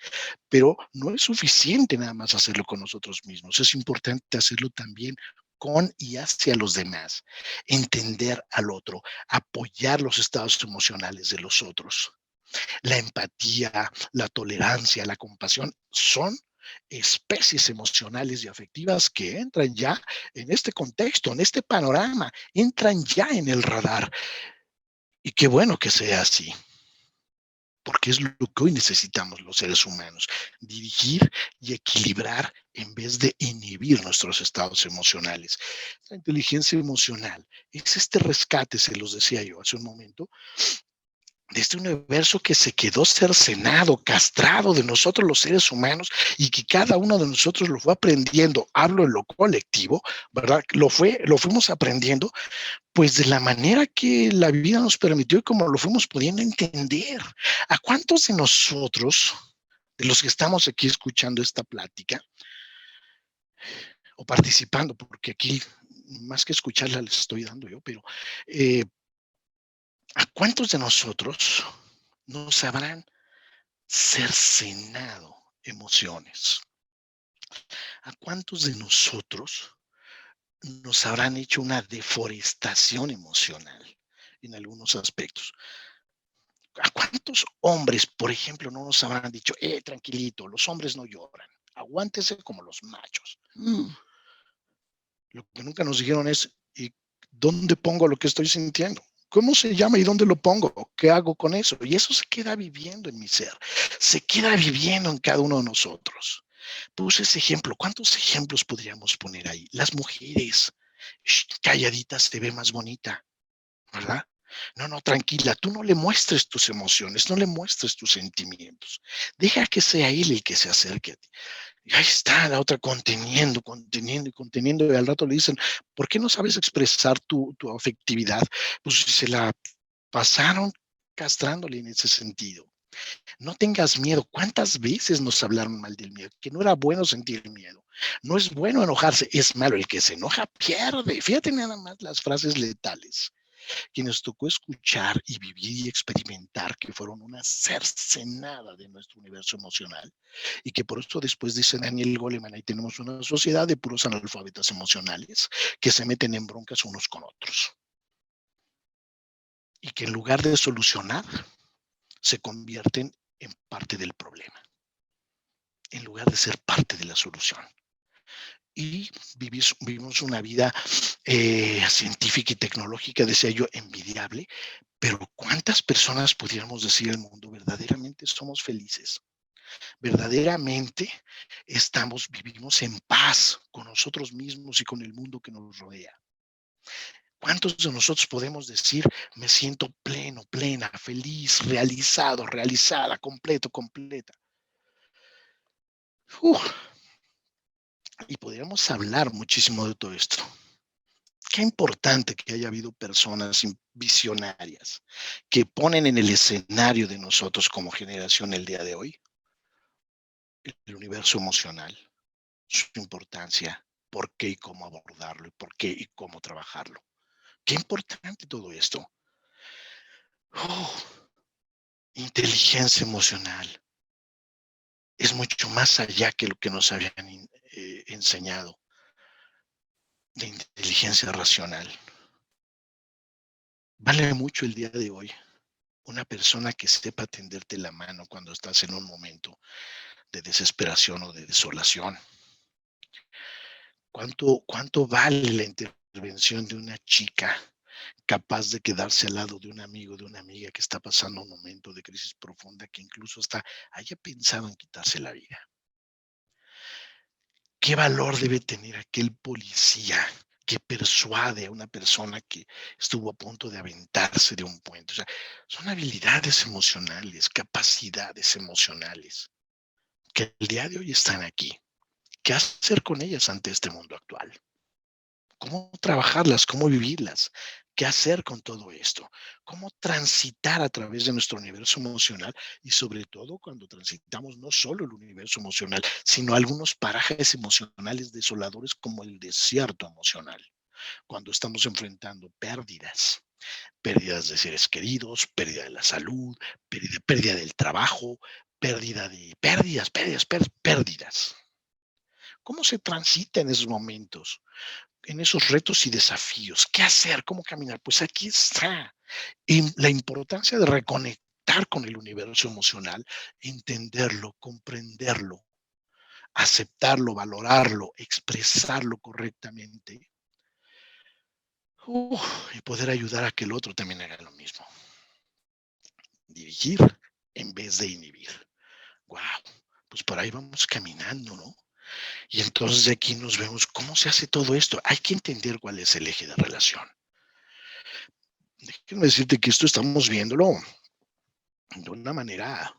pero no es suficiente nada más hacerlo con nosotros mismos, es importante hacerlo también con y hacia los demás, entender al otro, apoyar los estados emocionales de los otros. La empatía, la tolerancia, la compasión son especies emocionales y afectivas que entran ya en este contexto, en este panorama, entran ya en el radar. Y qué bueno que sea así, porque es lo que hoy necesitamos los seres humanos, dirigir y equilibrar en vez de inhibir nuestros estados emocionales. La inteligencia emocional es este rescate, se los decía yo hace un momento, de este universo que se quedó cercenado, castrado de nosotros los seres humanos y que cada uno de nosotros lo fue aprendiendo, hablo en lo colectivo, ¿verdad? Lo fuimos aprendiendo, pues de la manera que la vida nos permitió y como lo fuimos pudiendo entender. ¿A cuántos de nosotros, de los que estamos aquí escuchando esta plática o participando, porque aquí más que escucharla les estoy dando yo, pero ¿a cuántos de nosotros nos habrán cercenado emociones? ¿A cuántos de nosotros nos habrán hecho una deforestación emocional en algunos aspectos? ¿A cuántos hombres, por ejemplo, no nos habrán dicho, tranquilito, los hombres no lloran, aguántese como los machos? Lo que nunca nos dijeron es, ¿y dónde pongo lo que estoy sintiendo? ¿Cómo se llama y dónde lo pongo? ¿Qué hago con eso? Y eso se queda viviendo en mi ser, se queda viviendo en cada uno de nosotros. Puse ese ejemplo. ¿Cuántos ejemplos podríamos poner ahí? Las mujeres, calladitas se ve más bonita, ¿verdad? No, no, tranquila, tú no le muestres tus emociones, no le muestres tus sentimientos. Deja que sea él el que se acerque a ti. Y ahí está la otra conteniendo, conteniendo y conteniendo. Y al rato le dicen, ¿por qué no sabes expresar tu afectividad? Pues se la pasaron castrándole en ese sentido. No tengas miedo. ¿Cuántas veces nos hablaron mal del miedo? Que no era bueno sentir miedo. No es bueno enojarse, es malo. El que se enoja pierde. Fíjate nada más las frases letales que nos tocó escuchar y vivir y experimentar, que fueron una cercenada de nuestro universo emocional, y que por eso después dice Daniel Goleman, ahí tenemos una sociedad de puros analfabetas emocionales que se meten en broncas unos con otros. Y que en lugar de solucionar, se convierten en parte del problema. en lugar de ser parte de la solución. Y vivimos una vida científica y tecnológica, decía yo, envidiable, pero ¿cuántas personas pudiéramos decir al mundo verdaderamente somos felices? Verdaderamente vivimos en paz con nosotros mismos y con el mundo que nos rodea. ¿Cuántos de nosotros podemos decir, me siento pleno, plena, feliz, realizado, realizada, completo, completa? Y podríamos hablar muchísimo de todo esto. Qué importante que haya habido personas visionarias que ponen en el escenario de nosotros como generación el día de hoy el universo emocional, su importancia, por qué y cómo abordarlo, y por qué y cómo trabajarlo. Qué importante todo esto. Inteligencia emocional es mucho más allá que lo que nos habían enseñado de inteligencia racional. Vale mucho el día de hoy una persona que sepa tenderte la mano cuando estás en un momento de desesperación o de desolación. ¿Cuánto vale la intervención de una chica capaz de quedarse al lado de un amigo, de una amiga que está pasando un momento de crisis profunda, que incluso hasta haya pensado en quitarse la vida? ¿Qué valor debe tener aquel policía que persuade a una persona que estuvo a punto de aventarse de un puente? O sea, son habilidades emocionales, capacidades emocionales que el día de hoy están aquí. ¿Qué hacer con ellas ante este mundo actual? ¿Cómo trabajarlas? ¿Cómo vivirlas? ¿Qué hacer con todo esto? ¿Cómo transitar a través de nuestro universo emocional? Y sobre todo cuando transitamos no solo el universo emocional, sino algunos parajes emocionales desoladores como el desierto emocional. Cuando estamos enfrentando pérdidas de seres queridos, pérdida de la salud, pérdida del trabajo, pérdidas. ¿Cómo se transita en esos momentos? En esos retos y desafíos. ¿Qué hacer? ¿Cómo caminar? Pues aquí está. Y la importancia de reconectar con el universo emocional, entenderlo, comprenderlo, aceptarlo, valorarlo, expresarlo correctamente, y poder ayudar a que el otro también haga lo mismo. Dirigir en vez de inhibir. Wow, pues por ahí vamos caminando, ¿no? Y entonces de aquí nos vemos cómo se hace todo esto. Hay que entender cuál es el eje de relación. Déjenme decirte que esto estamos viéndolo de una manera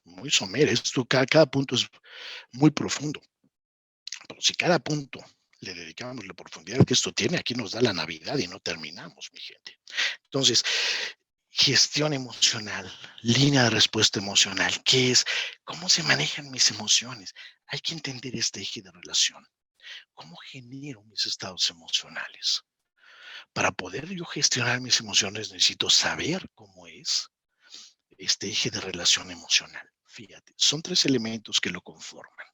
muy somera. Esto, cada punto es muy profundo. Pero si cada punto le dedicamos la profundidad que esto tiene, aquí nos da la Navidad y no terminamos, mi gente. Entonces, gestión emocional, línea de respuesta emocional, ¿qué es? ¿Cómo se manejan mis emociones? Hay que entender este eje de relación. ¿Cómo genero mis estados emocionales? Para poder yo gestionar mis emociones necesito saber cómo es este eje de relación emocional. Fíjate, son 3 elementos que lo conforman.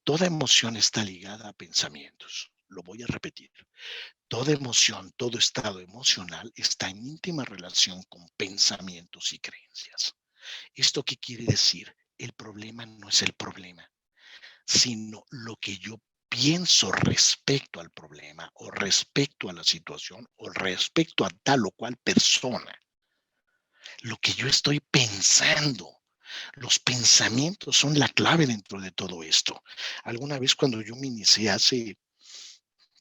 Toda emoción está ligada a pensamientos. Lo voy a repetir. Toda emoción, todo estado emocional está en íntima relación con pensamientos y creencias. ¿Esto qué quiere decir? El problema no es el problema, sino lo que yo pienso respecto al problema o respecto a la situación o respecto a tal o cual persona. Lo que yo estoy pensando. Los pensamientos son la clave dentro de todo esto. Alguna vez cuando yo me inicié hace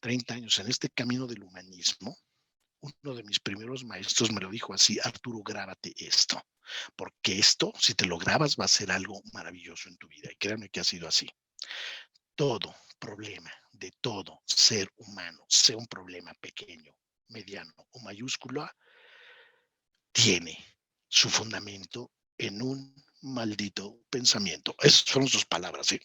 30 años en este camino del humanismo, uno de mis primeros maestros me lo dijo así: Arturo, grábate esto, porque esto, si te lo grabas, va a ser algo maravilloso en tu vida. Y créanme que ha sido así. Todo problema de todo ser humano, sea un problema pequeño, mediano o mayúscula, tiene su fundamento en un maldito pensamiento. Esas fueron sus palabras, ¿sí?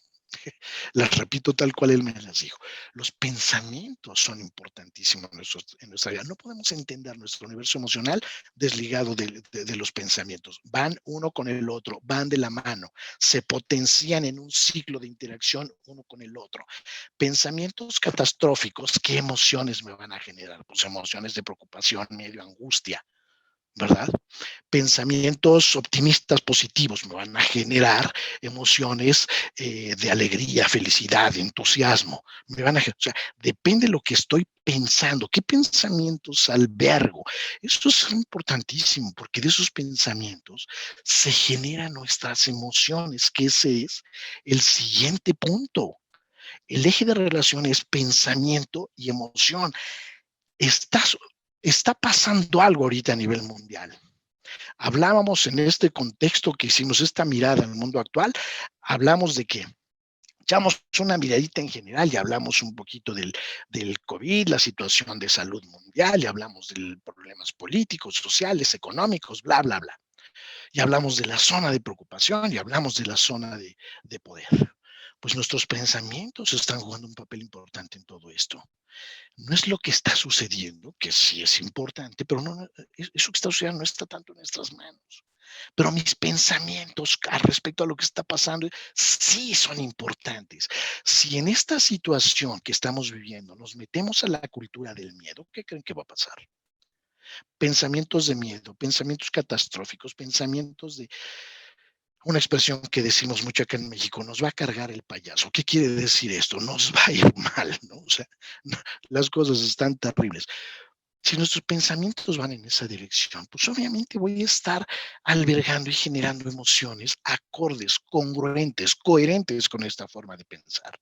Las repito tal cual él me las dijo. Los pensamientos son importantísimos en nuestra vida. No podemos entender nuestro universo emocional desligado de los pensamientos. Van uno con el otro, van de la mano, se potencian en un ciclo de interacción uno con el otro. Pensamientos catastróficos, ¿qué emociones me van a generar? Pues emociones de preocupación, miedo, angustia. ¿verdad? Pensamientos optimistas positivos me van a generar emociones de alegría, felicidad, entusiasmo. O sea, depende de lo que estoy pensando, qué pensamientos albergo. Esto es importantísimo porque de esos pensamientos se generan nuestras emociones, que ese es el siguiente punto. El eje de relación es pensamiento y emoción. Está, está pasando algo ahorita a nivel mundial. Hablábamos en este contexto que hicimos esta mirada en el mundo actual, hablamos de que echamos una miradita en general y hablamos un poquito del COVID, la situación de salud mundial, y hablamos de problemas políticos, sociales, económicos, bla, bla, bla. Y hablamos de la zona de preocupación y hablamos de la zona de poder. Pues nuestros pensamientos están jugando un papel importante en todo esto. No es lo que está sucediendo, que sí es importante, pero no, eso que está sucediendo no está tanto en nuestras manos. Pero mis pensamientos al respecto a lo que está pasando sí son importantes. Si en esta situación que estamos viviendo nos metemos a la cultura del miedo, ¿qué creen que va a pasar? Pensamientos de miedo, pensamientos catastróficos, pensamientos de una expresión que decimos mucho acá en México, nos va a cargar el payaso. ¿Qué quiere decir esto? Nos va a ir mal, ¿no? O sea, no, las cosas están terribles. Si nuestros pensamientos van en esa dirección, pues obviamente voy a estar albergando y generando emociones acordes, congruentes, coherentes con esta forma de pensar.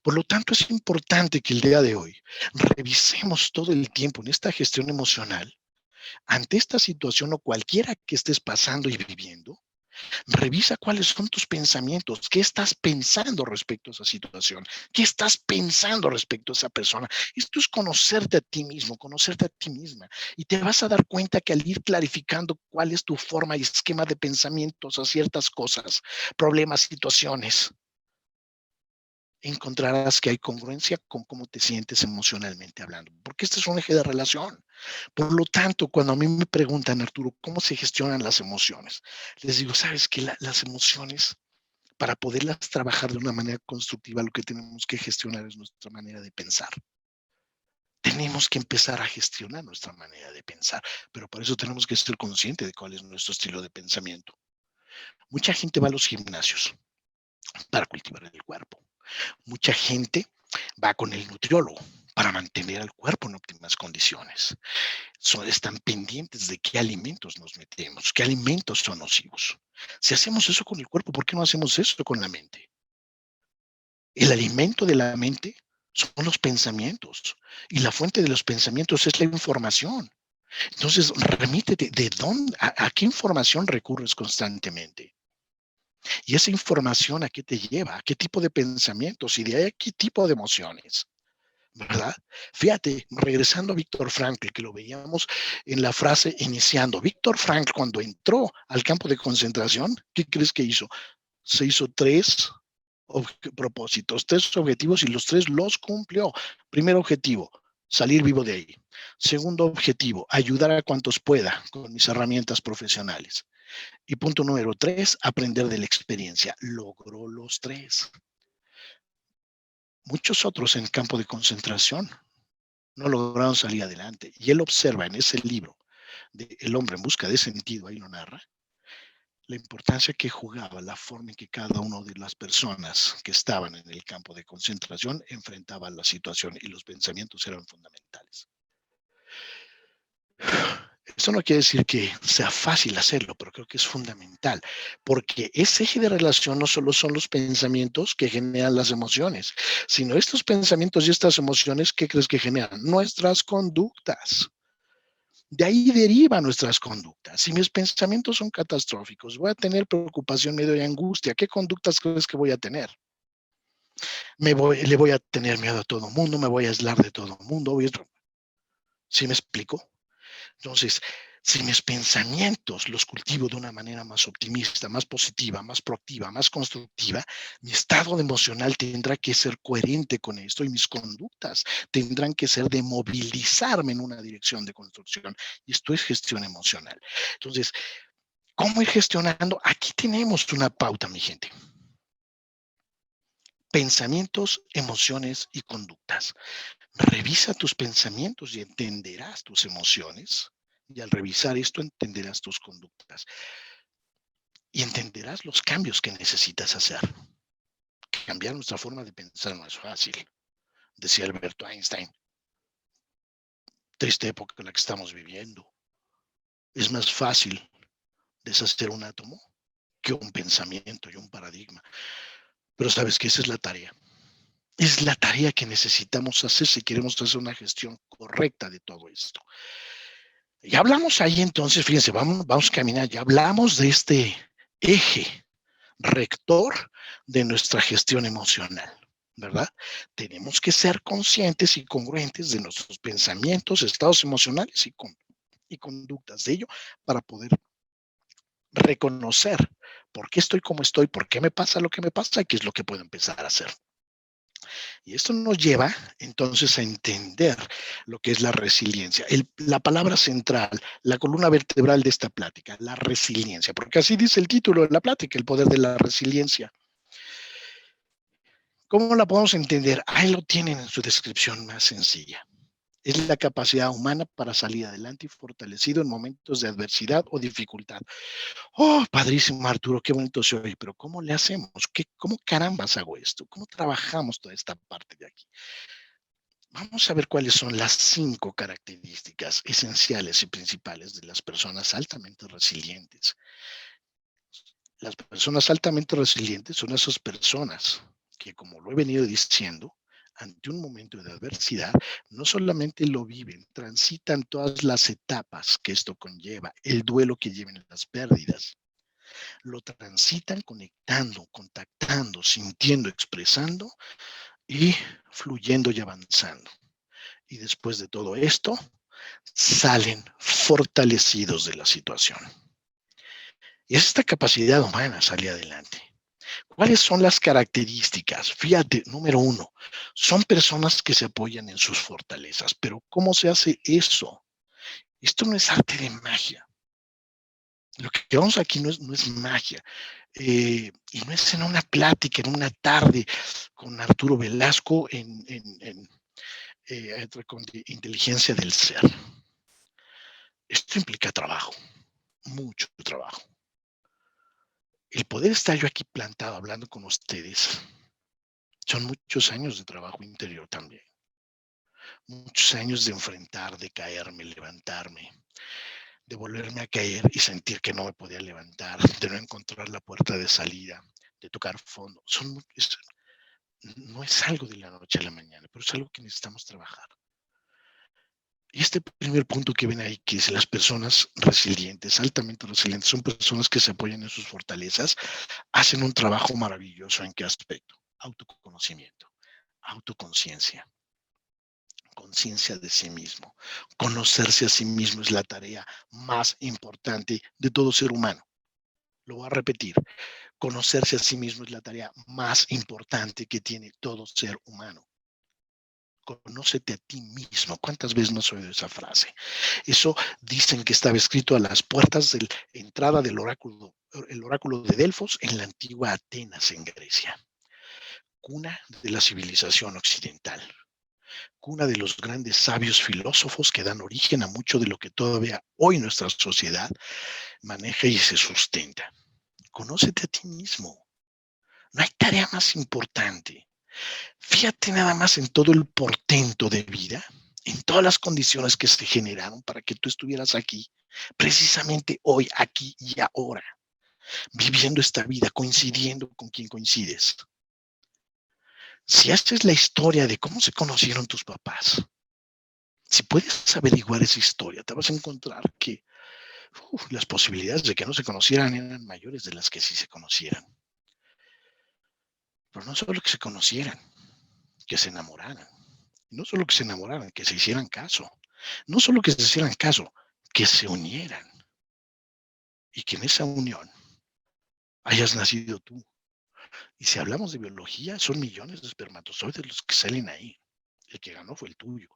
Por lo tanto, es importante que el día de hoy revisemos todo el tiempo en esta gestión emocional ante esta situación o cualquiera que estés pasando y viviendo. Revisa cuáles son tus pensamientos, qué estás pensando respecto a esa situación, qué estás pensando respecto a esa persona. Esto es conocerte a ti mismo, conocerte a ti misma. Y te vas a dar cuenta que al ir clarificando cuál es tu forma y esquema de pensamientos a ciertas cosas, problemas, situaciones, encontrarás que hay congruencia con cómo te sientes emocionalmente hablando, porque este es un eje de relación. Por lo tanto, cuando a mí me preguntan, Arturo, ¿cómo se gestionan las emociones? Les digo, ¿sabes qué? Las emociones, para poderlas trabajar de una manera constructiva, lo que tenemos que gestionar es nuestra manera de pensar. Tenemos que empezar a gestionar nuestra manera de pensar, pero por eso tenemos que ser conscientes de cuál es nuestro estilo de pensamiento. Mucha gente va a los gimnasios para cultivar el cuerpo. Mucha gente va con el nutriólogo para mantener al cuerpo en óptimas condiciones. Están pendientes de qué alimentos nos metemos, qué alimentos son nocivos. Si hacemos eso con el cuerpo, ¿por qué no hacemos eso con la mente? El alimento de la mente son los pensamientos y la fuente de los pensamientos es la información. Entonces, remítete de dónde, a qué información recurres constantemente. Y esa información, ¿a qué te lleva? ¿A qué tipo de pensamientos? Y de ahí, ¿a qué tipo de emociones? ¿Verdad? Fíjate, regresando a Víctor Frankl, que lo veíamos en la frase iniciando. Víctor Frankl, cuando entró al campo de concentración, ¿qué crees que hizo? Se hizo tres propósitos, tres objetivos y los tres los cumplió. Primer objetivo, salir vivo de ahí. Segundo objetivo, ayudar a cuantos pueda con mis herramientas profesionales. Y punto número 3, aprender de la experiencia. Logró los tres. Muchos otros en campo de concentración no lograron salir adelante. Y él observa en ese libro de El hombre en busca de sentido, ahí lo narra, la importancia que jugaba, la forma en que cada una de las personas que estaban en el campo de concentración enfrentaban la situación y los pensamientos eran fundamentales. Eso no quiere decir que sea fácil hacerlo, pero creo que es fundamental, porque ese eje de relación no solo son los pensamientos que generan las emociones, sino estos pensamientos y estas emociones, ¿qué crees que generan? Nuestras conductas. De ahí derivan nuestras conductas. Si mis pensamientos son catastróficos, voy a tener preocupación, miedo y angustia. ¿Qué conductas crees que voy a tener? Le voy a tener miedo a todo el mundo, me voy a aislar de todo el mundo. ¿Sí me explico? Entonces, si mis pensamientos los cultivo de una manera más optimista, más positiva, más proactiva, más constructiva, mi estado emocional tendrá que ser coherente con esto y mis conductas tendrán que ser de movilizarme en una dirección de construcción. Y esto es gestión emocional. Entonces, ¿cómo ir gestionando? Aquí tenemos una pauta, mi gente. Pensamientos, emociones y conductas. Revisa tus pensamientos y entenderás tus emociones Y al revisar esto entenderás tus conductas y entenderás los cambios que necesitas hacer. Cambiar nuestra forma de pensar no es fácil, decía Alberto Einstein. Triste época en la que estamos viviendo. Es más fácil deshacer un átomo que un pensamiento y un paradigma. Pero sabes que esa es la tarea. Es la tarea que necesitamos hacer si queremos hacer una gestión correcta de todo esto. Ya hablamos ahí entonces, fíjense, vamos a caminar, ya hablamos de este eje rector de nuestra gestión emocional, ¿verdad? Tenemos que ser conscientes y congruentes de nuestros pensamientos, estados emocionales y conductas de ello para poder reconocer por qué estoy como estoy, por qué me pasa lo que me pasa y qué es lo que puedo empezar a hacer. Y esto nos lleva entonces a entender lo que es la resiliencia. La palabra central, la columna vertebral de esta plática, la resiliencia, porque así dice el título de la plática, el poder de la resiliencia. ¿Cómo la podemos entender? Ahí lo tienen en su descripción más sencilla. Es la capacidad humana para salir adelante y fortalecido en momentos de adversidad o dificultad. Oh, padrísimo, Arturo, qué bonito se oye, pero ¿cómo le hacemos? ¿Cómo carambas hago esto? ¿Cómo trabajamos toda esta parte de aquí? Vamos a ver cuáles son las 5 características esenciales y principales de las personas altamente resilientes. Las personas altamente resilientes son esas personas que, como lo he venido diciendo, ante un momento de adversidad, no solamente lo viven, transitan todas las etapas que esto conlleva, el duelo que lleven las pérdidas, lo transitan conectando, contactando, sintiendo, expresando y fluyendo y avanzando. Y después de todo esto, salen fortalecidos de la situación. Y es esta capacidad humana salir adelante. ¿Cuáles son las características? Fíjate, número 1, son personas que se apoyan en sus fortalezas. Pero ¿cómo se hace eso? Esto no es arte de magia. Lo que vamos aquí no es magia. Y no es en una plática, en una tarde con Arturo Velasco con inteligencia del ser. Esto implica trabajo, mucho trabajo. El poder estar yo aquí plantado hablando con ustedes son muchos años de trabajo interior también. Muchos años de enfrentar, de caerme, levantarme, de volverme a caer y sentir que no me podía levantar, de no encontrar la puerta de salida, de tocar fondo. No es algo de la noche a la mañana, pero es algo que necesitamos trabajar. Y este primer punto que ven ahí, que es las personas resilientes, altamente resilientes, son personas que se apoyan en sus fortalezas, hacen un trabajo maravilloso. ¿En qué aspecto? Autoconocimiento, autoconciencia, conciencia de sí mismo. Conocerse a sí mismo es la tarea más importante de todo ser humano. Lo voy a repetir. Conocerse a sí mismo es la tarea más importante que tiene todo ser humano. Conócete a ti mismo. ¿Cuántas veces no has oído esa frase? Eso dicen que estaba escrito a las puertas de la entrada del el oráculo de Delfos en la antigua Atenas, en Grecia. Cuna de la civilización occidental. Cuna de los grandes sabios filósofos que dan origen a mucho de lo que todavía hoy nuestra sociedad maneja y se sustenta. Conócete a ti mismo. No hay tarea más importante. Fíjate nada más en todo el portento de vida, en todas las condiciones que se generaron para que tú estuvieras aquí, precisamente hoy, aquí y ahora, viviendo esta vida, coincidiendo con quien coincides. Si esta es la historia de cómo se conocieron tus papás, si puedes averiguar esa historia, te vas a encontrar que las posibilidades de que no se conocieran eran mayores de las que sí se conocieran. Pero no solo que se conocieran, que se enamoraran. No solo que se enamoraran, que se hicieran caso. No solo que se hicieran caso, que se unieran. Y que en esa unión hayas nacido tú. Y si hablamos de biología, son millones de espermatozoides los que salen ahí. El que ganó fue el tuyo.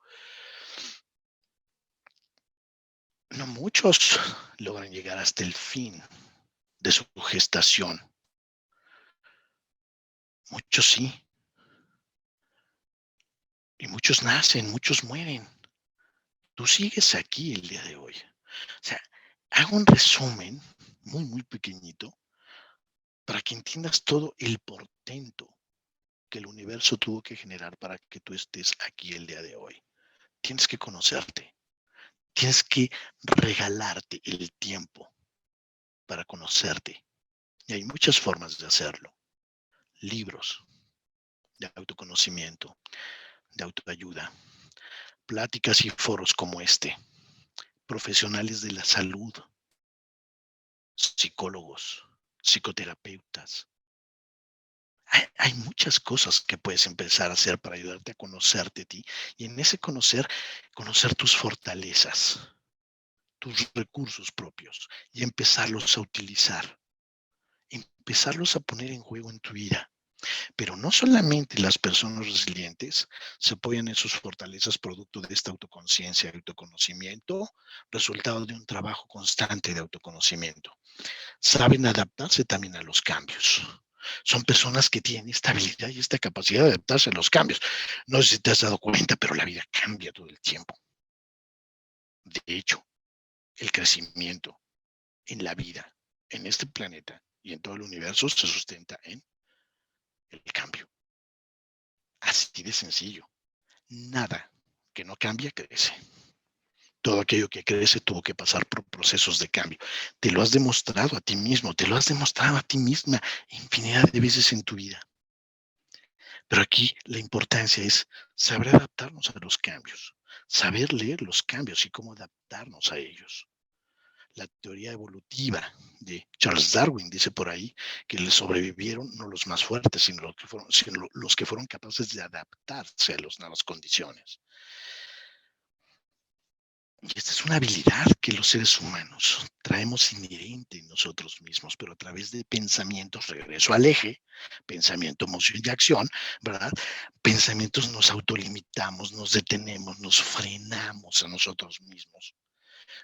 No muchos logran llegar hasta el fin de su gestación. Muchos sí. Y muchos nacen, muchos mueren. Tú sigues aquí el día de hoy. O sea, hago un resumen muy, muy pequeñito para que entiendas todo el portento que el universo tuvo que generar para que tú estés aquí el día de hoy. Tienes que conocerte, tienes que regalarte el tiempo para conocerte. Y hay muchas formas de hacerlo. Libros de autoconocimiento, de autoayuda, pláticas y foros como este, profesionales de la salud, psicólogos, psicoterapeutas. Hay muchas cosas que puedes empezar a hacer para ayudarte a conocerte a ti y en ese conocer tus fortalezas, tus recursos propios y empezarlos a utilizar, empezarlos a poner en juego en tu vida. Pero no solamente las personas resilientes se apoyan en sus fortalezas producto de esta autoconciencia y autoconocimiento, resultado de un trabajo constante de autoconocimiento. Saben adaptarse también a los cambios. Son personas que tienen esta habilidad y esta capacidad de adaptarse a los cambios. No sé si te has dado cuenta, pero la vida cambia todo el tiempo. De hecho, el crecimiento en la vida, en este planeta y en todo el universo se sustenta en el cambio. Así de sencillo. Nada que no cambia crece. Todo aquello que crece tuvo que pasar por procesos de cambio. Te lo has demostrado a ti mismo, te lo has demostrado a ti misma infinidad de veces en tu vida. Pero aquí la importancia es saber adaptarnos a los cambios, saber leer los cambios y cómo adaptarnos a ellos. La teoría evolutiva de Charles Darwin dice por ahí que le sobrevivieron no los más fuertes, sino los que fueron capaces de adaptarse a las nuevas condiciones. Y esta es una habilidad que los seres humanos traemos inherente en nosotros mismos, pero a través de pensamientos, regreso al eje, pensamiento, emoción y acción, ¿verdad? Pensamientos nos autolimitamos, nos detenemos, nos frenamos a nosotros mismos,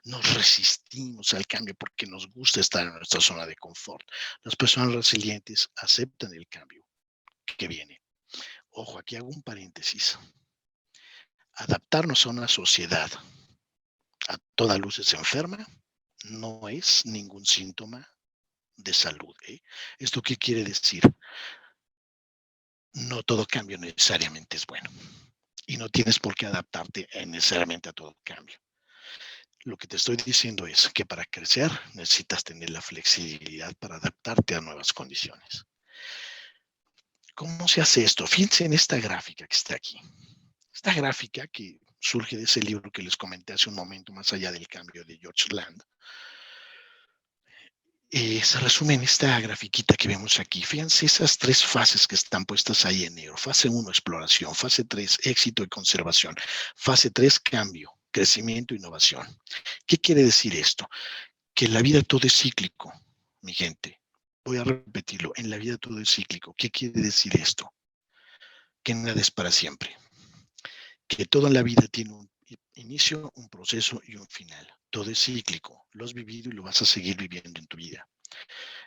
nos resistimos al cambio porque nos gusta estar en nuestra zona de confort. Las personas resilientes aceptan el cambio que viene. Ojo, aquí hago un paréntesis. Adaptarnos a una sociedad a toda luz es enferma, no es ningún síntoma de salud. ¿Esto qué quiere decir? No todo cambio necesariamente es bueno y no tienes por qué adaptarte necesariamente a todo cambio. Lo que te estoy diciendo es que para crecer necesitas tener la flexibilidad para adaptarte a nuevas condiciones. ¿Cómo se hace esto? Fíjense en esta gráfica que está aquí. Esta gráfica que surge de ese libro que les comenté hace un momento, Más allá del cambio, de George Land, se resume en esta grafiquita que vemos aquí. Fíjense esas tres fases que están puestas ahí en negro. Fase 1, exploración. Fase 3, éxito y conservación. Fase 3, cambio, crecimiento e innovación. ¿Qué quiere decir esto? Que en la vida todo es cíclico, mi gente. Voy a repetirlo. En la vida todo es cíclico. ¿Qué quiere decir esto? Que nada es para siempre. Que todo en la vida tiene un inicio, un proceso y un final. Todo es cíclico. Lo has vivido y lo vas a seguir viviendo en tu vida.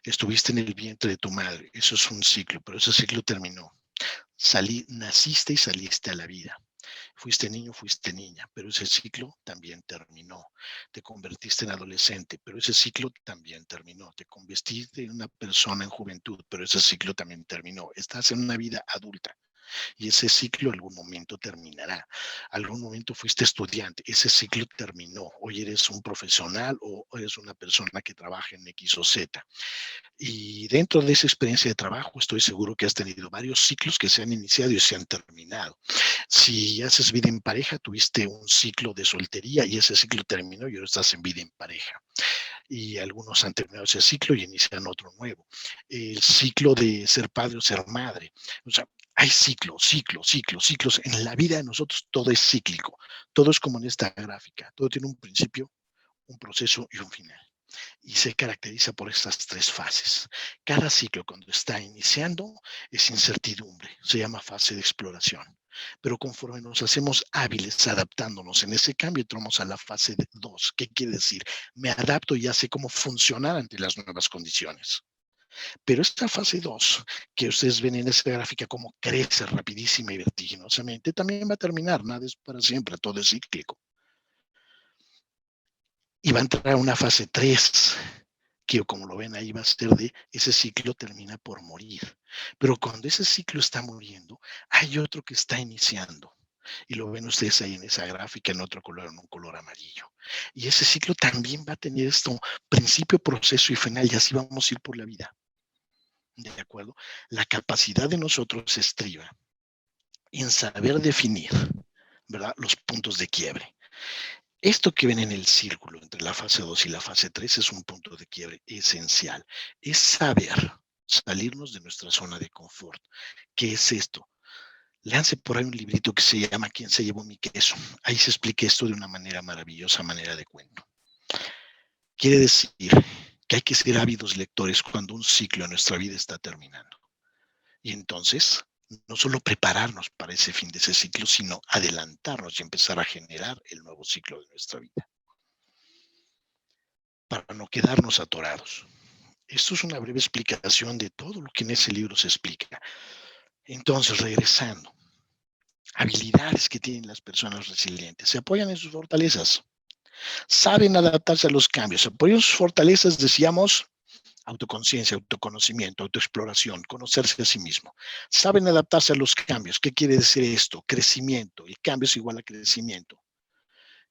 Estuviste en el vientre de tu madre, eso es un ciclo, pero ese ciclo terminó. Naciste y saliste a la vida. Fuiste niño, fuiste niña, pero ese ciclo también terminó. Te convertiste en adolescente, pero ese ciclo también terminó. Te convertiste en una persona en juventud, pero ese ciclo también terminó. Estás en una vida adulta y ese ciclo algún momento terminará. Algún momento fuiste estudiante, ese ciclo terminó. Hoy eres un profesional o eres una persona que trabaja en X o Z. Y dentro de esa experiencia de trabajo estoy seguro que has tenido varios ciclos que se han iniciado y se han terminado. Si haces vida en pareja, tuviste un ciclo de soltería y ese ciclo terminó y ahora estás en vida en pareja. Y algunos han terminado ese ciclo y inician otro nuevo. El ciclo de ser padre o ser madre. O sea, hay ciclos. En la vida de nosotros todo es cíclico. Todo es como en esta gráfica. Todo tiene un principio, un proceso y un final. Y se caracteriza por estas tres fases. Cada ciclo cuando está iniciando es incertidumbre, se llama fase de exploración. Pero conforme nos hacemos hábiles adaptándonos en ese cambio, entramos a la fase 2. ¿Qué quiere decir? Me adapto y ya sé cómo funcionar ante las nuevas condiciones. Pero esta fase 2, que ustedes ven en esta gráfica como crece rapidísima y vertiginosamente, también va a terminar. Nada es para siempre, todo es cíclico. y va a entrar a una fase 3, que como lo ven ahí va a ser de ese ciclo termina por morir. Pero cuando ese ciclo está muriendo, hay otro que está iniciando. Y lo ven ustedes ahí en esa gráfica en otro color, en un color amarillo. Y ese ciclo también va a tener esto, principio, proceso y final, y así vamos a ir por la vida. ¿De acuerdo? La capacidad de nosotros se estriba en saber definir, ¿verdad?, los puntos de quiebre. Esto que ven en el círculo entre la fase 2 y la fase 3 es un punto de quiebre esencial. Es saber salirnos de nuestra zona de confort. ¿Qué es esto? Léanse por ahí un librito que se llama ¿Quién se llevó mi queso? Ahí se explica esto de una manera maravillosa, manera de cuento. Quiere decir que hay que ser ávidos lectores cuando un ciclo en nuestra vida está terminando. Y entonces, no solo prepararnos para ese fin de ese ciclo, sino adelantarnos y empezar a generar el nuevo ciclo de nuestra vida, para no quedarnos atorados. Esto es una breve explicación de todo lo que en ese libro se explica. Entonces, regresando, habilidades que tienen las personas resilientes. Se apoyan en sus fortalezas, saben adaptarse a los cambios. Se apoyan en sus fortalezas, decíamos, autoconciencia, autoconocimiento, autoexploración, conocerse a sí mismo. Saben adaptarse a los cambios. ¿Qué quiere decir esto? Crecimiento. El cambio es igual a crecimiento.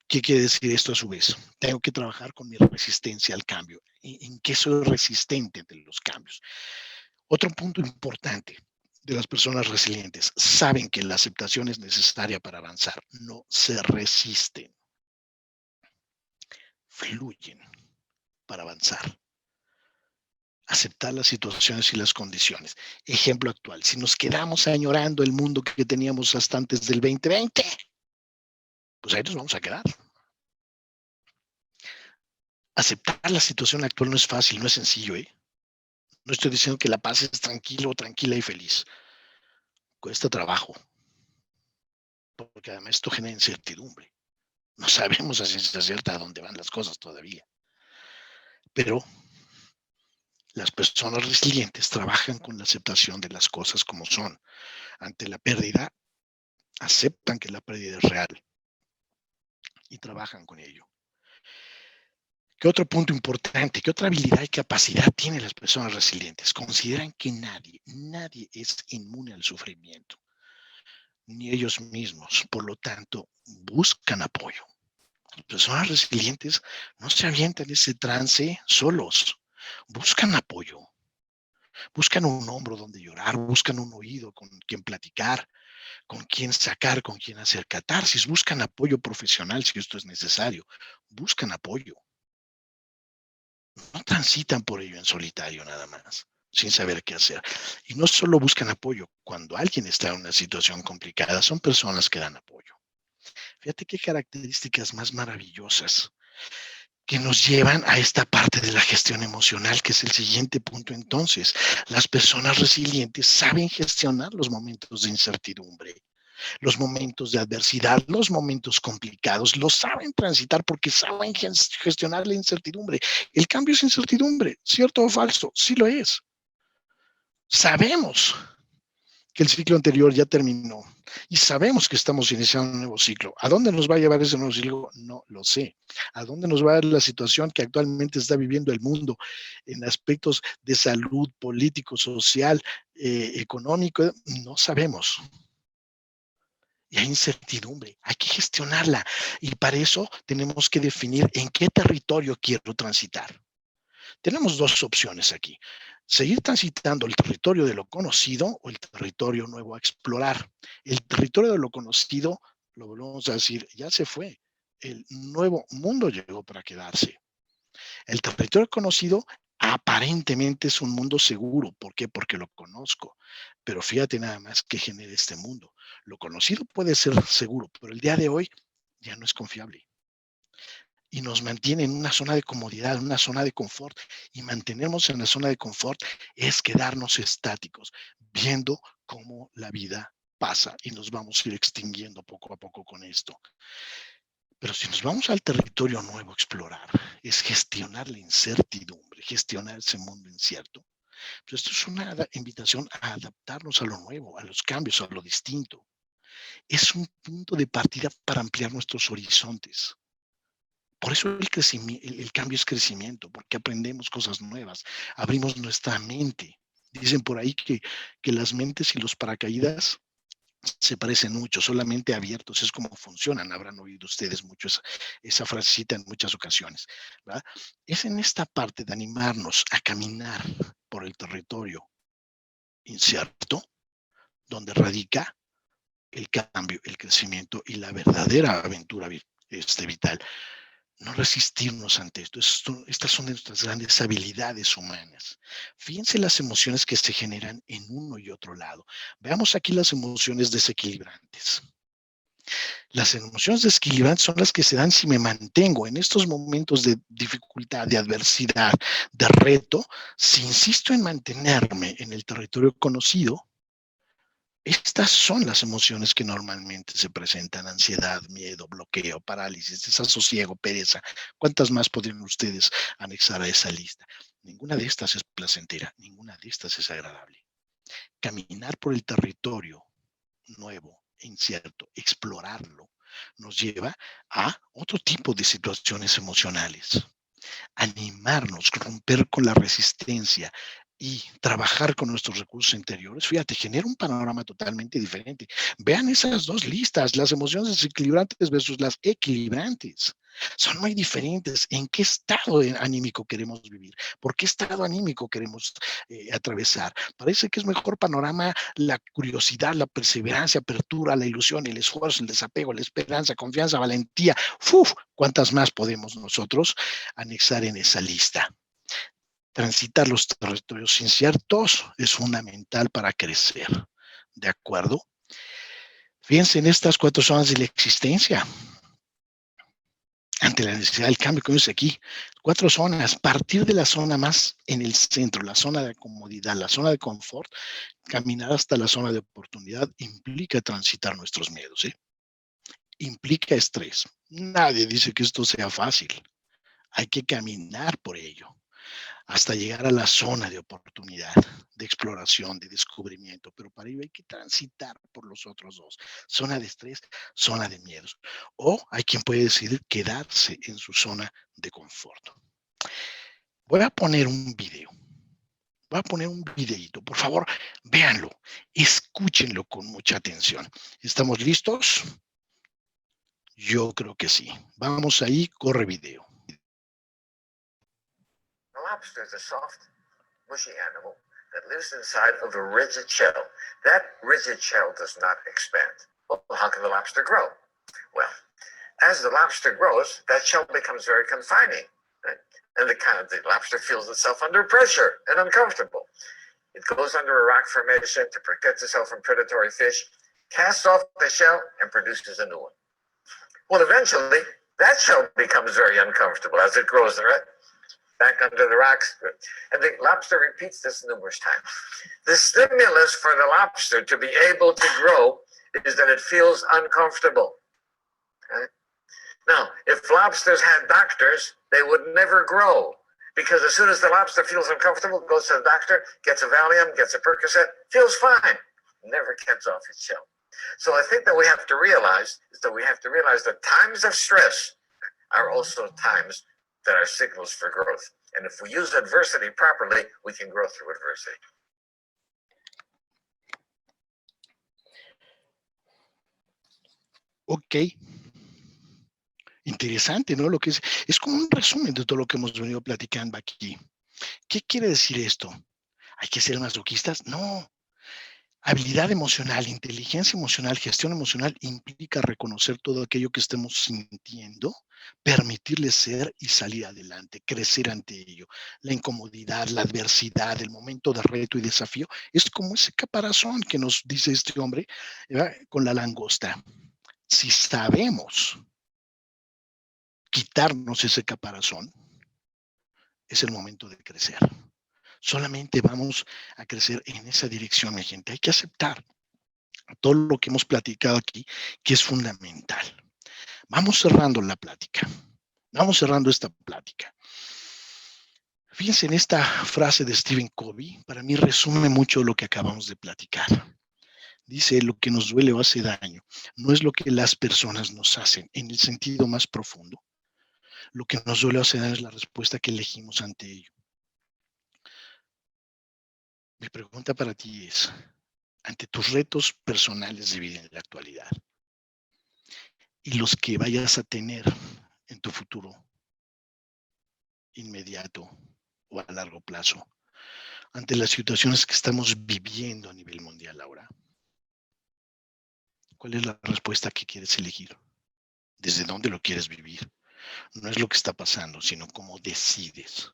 ¿Qué quiere decir esto a su vez? Tengo que trabajar con mi resistencia al cambio. ¿En qué soy resistente ante los cambios? Otro punto importante de las personas resilientes, saben que la aceptación es necesaria para avanzar, no se resisten, fluyen para avanzar. Aceptar las situaciones y las condiciones. Ejemplo actual, si nos quedamos añorando el mundo que teníamos hasta antes del 2020, pues ahí nos vamos a quedar. Aceptar la situación actual no es fácil, no es sencillo, ¿eh? No estoy diciendo que la pases tranquilo, tranquila y feliz. Cuesta trabajo, porque además esto genera incertidumbre. No sabemos a ciencia cierta a dónde van las cosas todavía. Pero las personas resilientes trabajan con la aceptación de las cosas como son. Ante la pérdida, aceptan que la pérdida es real y trabajan con ello. ¿Qué otro punto importante? ¿Qué otra habilidad y capacidad tienen las personas resilientes? Consideran que nadie es inmune al sufrimiento, ni ellos mismos. Por lo tanto, buscan apoyo. Las personas resilientes no se avientan ese trance solos, buscan apoyo. Buscan un hombro donde llorar, buscan un oído con quien platicar, con quien sacar, con quien hacer catarsis, buscan apoyo profesional si esto es necesario, buscan apoyo. No transitan por ello en solitario nada más, sin saber qué hacer. Y no solo buscan apoyo, cuando alguien está en una situación complicada, son personas que dan apoyo. Fíjate qué características más maravillosas que nos llevan a esta parte de la gestión emocional, que es el siguiente punto. Entonces, las personas resilientes saben gestionar los momentos de incertidumbre, los momentos de adversidad, los momentos complicados, los saben transitar porque saben gestionar la incertidumbre. El cambio es incertidumbre, ¿cierto o falso? Sí lo es. Sabemos que el ciclo anterior ya terminó y sabemos que estamos iniciando un nuevo ciclo. ¿A dónde nos va a llevar ese nuevo ciclo? No lo sé. ¿A dónde nos va a dar la situación que actualmente está viviendo el mundo en aspectos de salud, político, social, económico? No sabemos. Y hay incertidumbre, hay que gestionarla. Y para eso tenemos que definir en qué territorio quiero transitar. Tenemos dos opciones aquí. Seguir transitando el territorio de lo conocido o el territorio nuevo a explorar. El territorio de lo conocido, lo volvemos a decir, ya se fue. El nuevo mundo llegó para quedarse. El territorio conocido aparentemente es un mundo seguro. ¿Por qué? Porque lo conozco. Pero fíjate nada más qué genera este mundo. Lo conocido puede ser seguro, pero el día de hoy ya no es confiable y nos mantiene en una zona de comodidad, en una zona de confort. Y mantenernos en la zona de confort es quedarnos estáticos, viendo cómo la vida pasa y nos vamos a ir extinguiendo poco a poco con esto. Pero si nos vamos al territorio nuevo a explorar, es gestionar la incertidumbre, gestionar ese mundo incierto. Pero esto es una invitación a adaptarnos a lo nuevo, a los cambios, a lo distinto. Es un punto de partida para ampliar nuestros horizontes, Por eso el cambio es crecimiento, porque aprendemos cosas nuevas, abrimos nuestra mente. Dicen por ahí que las mentes y los paracaídas se parecen mucho, solamente abiertos es como funcionan. Habrán oído ustedes mucho esa frasecita en muchas ocasiones, ¿verdad? Es en esta parte de animarnos a caminar por el territorio incierto donde radica el cambio, el crecimiento y la verdadera aventura vital. No resistirnos ante esto. Estas son nuestras grandes habilidades humanas. Fíjense las emociones que se generan en uno y otro lado. Veamos aquí las emociones desequilibrantes. Las emociones desequilibrantes son las que se dan si me mantengo en estos momentos de dificultad, de adversidad, de reto. Si insisto en mantenerme en el territorio conocido, estas son las emociones que normalmente se presentan: ansiedad, miedo, bloqueo, parálisis, desasosiego, pereza. ¿Cuántas más podrían ustedes anexar a esa lista? Ninguna de estas es placentera, ninguna de estas es agradable. Caminar por el territorio nuevo, incierto, explorarlo, nos lleva a otro tipo de situaciones emocionales. Animarnos, romper con la resistencia y trabajar con nuestros recursos interiores, fíjate, genera un panorama totalmente diferente. Vean esas dos listas, las emociones desequilibrantes versus las equilibrantes. Son muy diferentes. ¿En qué estado anímico queremos vivir? ¿Por qué estado anímico queremos atravesar? Parece que es mejor panorama la curiosidad, la perseverancia, apertura, la ilusión, el esfuerzo, el desapego, la esperanza, confianza, valentía. ¡Uf! ¿Cuántas más podemos nosotros anexar en esa lista? Transitar los territorios inciertos es fundamental para crecer. ¿De acuerdo? Fíjense en estas 4 zonas de la existencia. Ante la necesidad del cambio que vemos aquí, 4 zonas. Partir de la zona más en el centro, la zona de comodidad, la zona de confort, caminar hasta la zona de oportunidad implica transitar nuestros miedos, ¿sí? Implica estrés. Nadie dice que esto sea fácil. Hay que caminar por ello, hasta llegar a la zona de oportunidad, de exploración, de descubrimiento, pero para ello hay que transitar por los otros dos: zona de estrés, zona de miedos. O hay quien puede decidir quedarse en su zona de confort. Voy a poner un video. Voy a poner un videito. Por favor, véanlo, escúchenlo con mucha atención. ¿Estamos listos? Yo creo que sí. Vamos ahí, corre video. The lobster is a soft, mushy animal that lives inside of a rigid shell. That rigid shell does not expand. Well, how can the lobster grow? Well, as the lobster grows, that shell becomes very confining. Right? And the lobster feels itself under pressure and uncomfortable. It goes under a rock formation to protect itself from predatory fish, casts off the shell, and produces a new one. Well, eventually, that shell becomes very uncomfortable as it grows, right? Back under the rocks. And the lobster repeats this numerous times. The stimulus for the lobster to be able to grow is that it feels uncomfortable. Okay? Now, if lobsters had doctors, they would never grow, because as soon as the lobster feels uncomfortable, goes to the doctor, gets a Valium, gets a Percocet, feels fine, never gets off its shell. So I think that we have to realize that times of stress are also times that are signals for growth. And if we use adversity properly, we can grow through adversity. Ok. Interesante, ¿no? Lo que es como un resumen de todo lo que hemos venido platicando aquí. ¿Qué quiere decir esto? ¿Hay que ser masoquistas? No. Habilidad emocional, inteligencia emocional, gestión emocional implica reconocer todo aquello que estemos sintiendo, permitirle ser y salir adelante, crecer ante ello. La incomodidad, la adversidad, el momento de reto y desafío es como ese caparazón que nos dice este hombre, ¿verdad?, con la langosta. Si sabemos quitarnos ese caparazón, es el momento de crecer. Solamente vamos a crecer en esa dirección, mi gente. Hay que aceptar todo lo que hemos platicado aquí, que es fundamental. Vamos cerrando la plática. Vamos cerrando esta plática. Fíjense en esta frase de Stephen Covey, para mí resume mucho lo que acabamos de platicar. Dice: lo que nos duele o hace daño no es lo que las personas nos hacen en el sentido más profundo. Lo que nos duele hacer es la respuesta que elegimos ante ello. Mi pregunta para ti es, ante tus retos personales de vida en la actualidad y los que vayas a tener en tu futuro inmediato o a largo plazo, ante las situaciones que estamos viviendo a nivel mundial ahora, ¿cuál es la respuesta que quieres elegir? ¿Desde dónde lo quieres vivir? No es lo que está pasando, sino cómo decides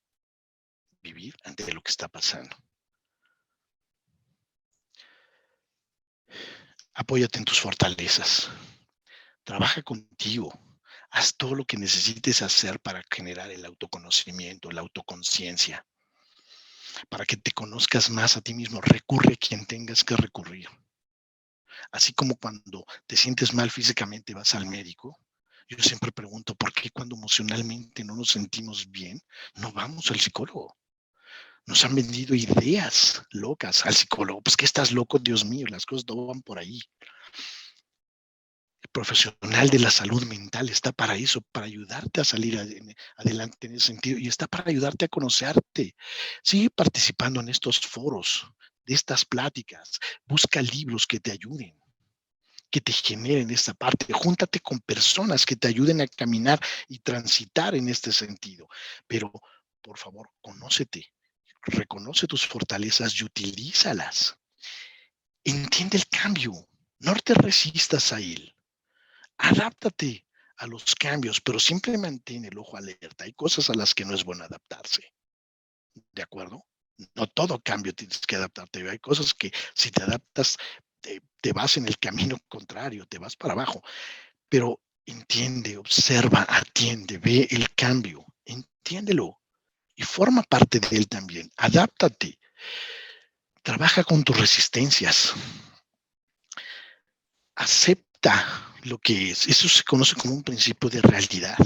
vivir ante lo que está pasando. Apóyate en tus fortalezas. Trabaja contigo. Haz todo lo que necesites hacer para generar el autoconocimiento, la autoconciencia, para que te conozcas más a ti mismo. Recurre a quien tengas que recurrir. Así como cuando te sientes mal físicamente vas al médico, yo siempre pregunto, ¿por qué cuando emocionalmente no nos sentimos bien, no vamos al psicólogo? Nos han vendido ideas locas al psicólogo. Pues que estás loco, Dios mío, las cosas no van por ahí. El profesional de la salud mental está para eso, para ayudarte a salir adelante en ese sentido y está para ayudarte a conocerte. Sigue participando en estos foros, de estas pláticas. Busca libros que te ayuden, que te generen esta parte. Júntate con personas que te ayuden a caminar y transitar en este sentido. Pero, por favor, conócete, reconoce tus fortalezas y utilízalas. Entiende el cambio, no te resistas a él. Adáptate a los cambios, pero siempre mantén el ojo alerta. Hay cosas a las que no es bueno adaptarse, ¿de acuerdo? No todo cambio tienes que adaptarte. Hay cosas que si te adaptas, te vas en el camino contrario, te vas para abajo. Pero entiende, observa, atiende, ve el cambio, entiéndelo y forma parte de él también. Adáptate, trabaja con tus resistencias, acepta lo que es. Eso se conoce como un principio de realidad.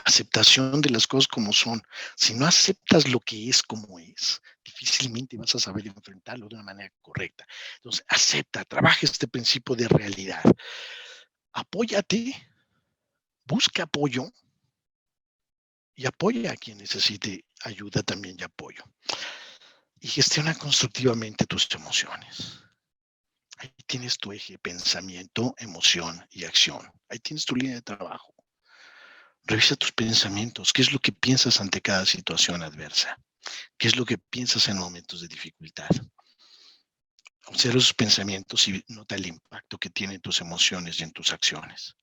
Aceptación de las cosas como son. Si no aceptas lo que es como es, difícilmente vas a saber enfrentarlo de una manera correcta. Entonces, acepta, trabaja este principio de realidad. Apóyate, busca apoyo y apoya a quien necesite ayuda también y apoyo. Y gestiona constructivamente tus emociones. Ahí tienes tu eje, pensamiento, emoción y acción. Ahí tienes tu línea de trabajo. Revisa tus pensamientos. ¿Qué es lo que piensas ante cada situación adversa? ¿Qué es lo que piensas en momentos de dificultad? Observa esos pensamientos y nota el impacto que tienen tus emociones y en tus acciones.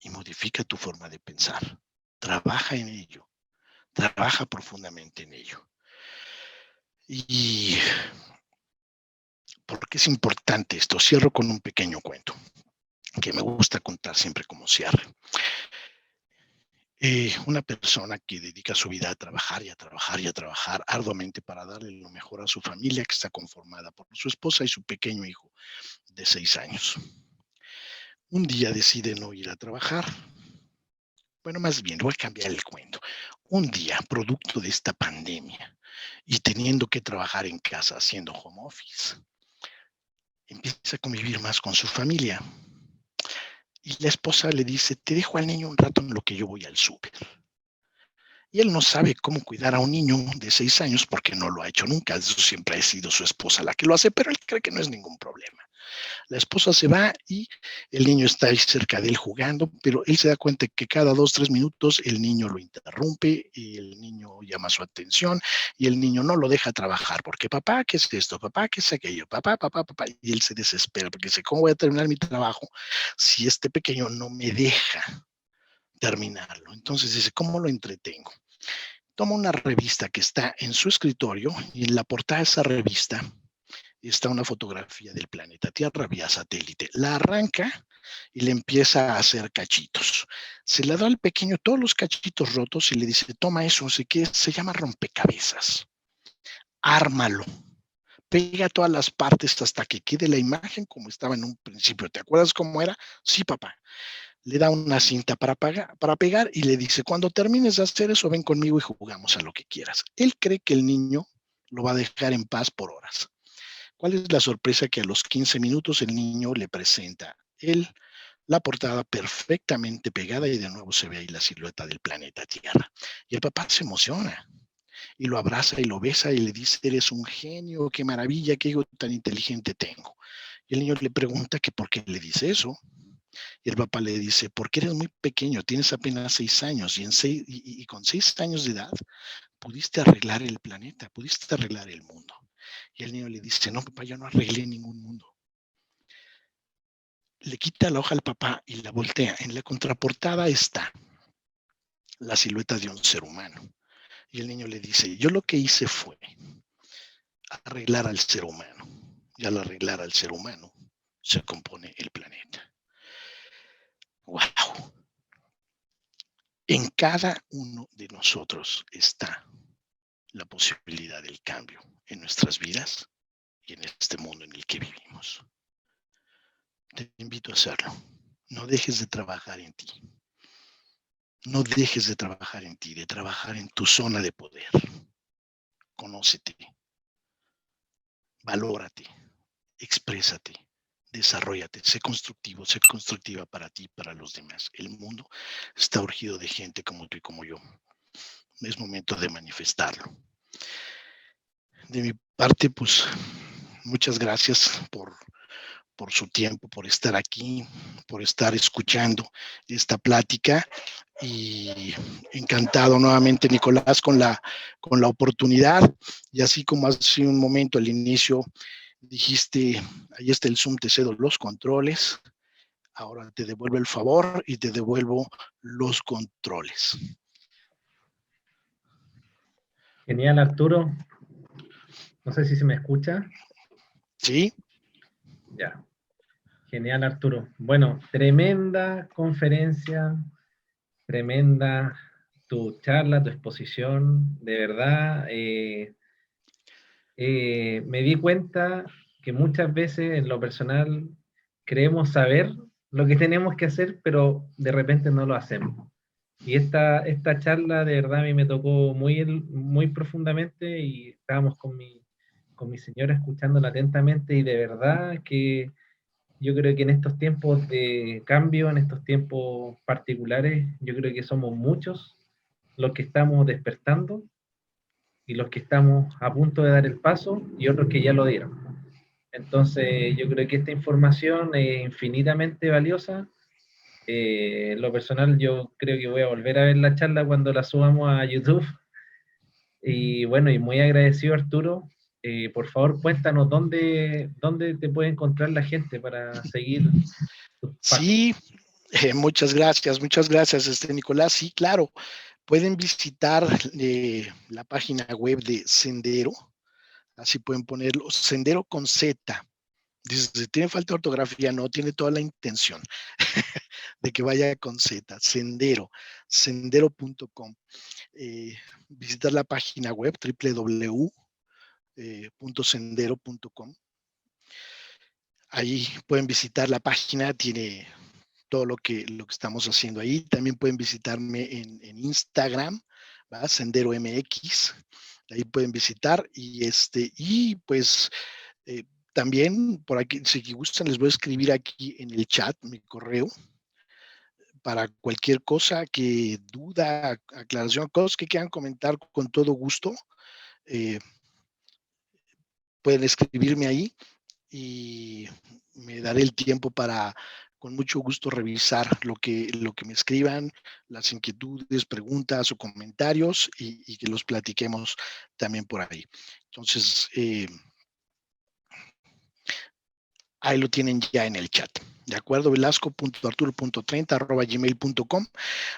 Y modifica tu forma de pensar. Trabaja en ello. Trabaja profundamente en ello. ¿Y por qué es importante esto? Cierro con un pequeño cuento que me gusta contar siempre como cierre. Una persona que dedica su vida a trabajar y a trabajar y a trabajar arduamente para darle lo mejor a su familia, que está conformada por su esposa y su pequeño hijo de 6 años. Un día decide no ir a trabajar. Bueno, más bien, voy a cambiar el cuento. Un día, producto de esta pandemia y teniendo que trabajar en casa haciendo home office, empieza a convivir más con su familia. Y la esposa le dice, te dejo al niño un rato en lo que yo voy al súper. Y él no sabe cómo cuidar a un niño de 6 años porque no lo ha hecho nunca. Eso siempre ha sido su esposa la que lo hace, pero él cree que no es ningún problema. La esposa se va y el niño está ahí cerca de él jugando, pero él se da cuenta que cada 2, 3 minutos el niño lo interrumpe y el niño llama su atención y el niño no lo deja trabajar porque papá, ¿qué es esto? Papá, ¿qué es aquello? Papá, papá, papá. Y él se desespera porque dice, ¿cómo voy a terminar mi trabajo si este pequeño no me deja terminarlo? Entonces dice, ¿cómo lo entretengo? Toma una revista que está en su escritorio y en la portada de esa revista está una fotografía del planeta Tierra vía satélite. La arranca y le empieza a hacer cachitos. Se le da al pequeño todos los cachitos rotos y le dice, toma eso, no sé qué, se llama rompecabezas. Ármalo. Pega todas las partes hasta que quede la imagen como estaba en un principio. ¿Te acuerdas cómo era? Sí, papá. Le da una cinta para pegar y le dice, cuando termines de hacer eso, ven conmigo y jugamos a lo que quieras. Él cree que el niño lo va a dejar en paz por horas. ¿Cuál es la sorpresa? Que a los 15 minutos el niño le presenta el la portada perfectamente pegada y de nuevo se ve ahí la silueta del planeta Tierra. Y el papá se emociona y lo abraza y lo besa y le dice, eres un genio, qué maravilla, qué hijo tan inteligente tengo. Y el niño le pregunta que por qué le dice eso. Y el papá le dice, porque eres muy pequeño, tienes apenas 6 años y con 6 años de edad pudiste arreglar el planeta, pudiste arreglar el mundo. Y el niño le dice, no, papá, yo no arreglé ningún mundo. Le quita la hoja al papá y la voltea. En la contraportada está la silueta de un ser humano. Y el niño le dice, yo lo que hice fue arreglar al ser humano. Y al arreglar al ser humano, se compone el planeta. ¡Wow! En cada uno de nosotros está la posibilidad del cambio en nuestras vidas y en este mundo en el que vivimos. Te invito a hacerlo. No dejes de trabajar en ti. No dejes de trabajar en ti, de trabajar en tu zona de poder. Conócete, valórate, exprésate, desarróllate, sé constructivo, sé constructiva para ti y para los demás. El mundo está urgido de gente como tú y como yo. Es momento de manifestarlo. De mi parte, pues, muchas gracias por su tiempo, por estar aquí, por estar escuchando esta plática y encantado nuevamente, Nicolás, con la oportunidad. Y así como hace un momento al inicio dijiste, ahí está el Zoom, te cedo los controles, ahora te devuelvo el favor y te devuelvo los controles. Genial, Arturo. No sé si se me escucha. ¿Sí? Ya. Genial, Arturo. Bueno, tremenda conferencia, tremenda tu charla, tu exposición, de verdad. Me di cuenta que muchas veces en lo personal creemos saber lo que tenemos que hacer, pero de repente no lo hacemos. Y esta charla de verdad a mí me tocó muy profundamente y estábamos con mi señora escuchándola atentamente y de verdad que yo creo que en estos tiempos de cambio, en estos tiempos particulares, yo creo que somos muchos los que estamos despertando y los que estamos a punto de dar el paso y otros que ya lo dieron. Entonces, yo creo que esta información es infinitamente valiosa. En lo personal, yo creo que voy a volver a ver la charla cuando la subamos a YouTube. Y bueno, y muy agradecido, Arturo. Por favor, cuéntanos dónde te puede encontrar la gente para seguir tus pasos. Sí, muchas gracias, Nicolás. Sí, claro, pueden visitar la página web de Sendero, así pueden ponerlo, Sendero con Z. Dice, tiene falta de ortografía, no, tiene toda la intención de que vaya con Z, sendero.com. Visitar la página web www.sendero.com. Ahí pueden visitar la página, tiene todo lo que estamos haciendo ahí. También pueden visitarme en Instagram, ¿va? Sendero MX. Ahí pueden visitar y pues también por aquí, si gustan, les voy a escribir aquí en el chat mi correo para cualquier cosa, duda, aclaración, cosas que quieran comentar con todo gusto. Pueden escribirme ahí y me daré el tiempo para con mucho gusto revisar lo que me escriban, las inquietudes, preguntas o comentarios y que los platiquemos también por ahí. Entonces, ahí lo tienen ya en el chat. De acuerdo, velasco.arturo.30@gmail.com.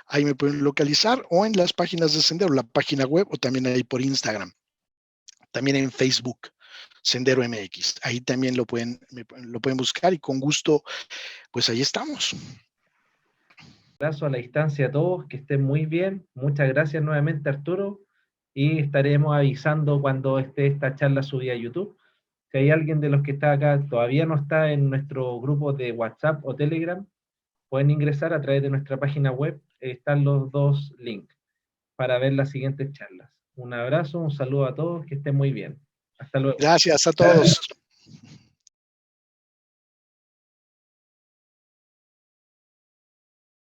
Ahí me pueden localizar o en las páginas de Sendero, la página web o también ahí por Instagram. También en Facebook, Sendero MX. Ahí también lo pueden buscar y con gusto, pues ahí estamos. Un abrazo a la distancia a todos, que estén muy bien. Muchas gracias nuevamente, Arturo, y estaremos avisando cuando esté esta charla subida a YouTube. Si hay alguien de los que está acá todavía no está en nuestro grupo de WhatsApp o Telegram, pueden ingresar a través de nuestra página web. Están los dos links para ver las siguientes charlas. Un abrazo, un saludo a todos, que estén muy bien. Hasta luego. Gracias a todos.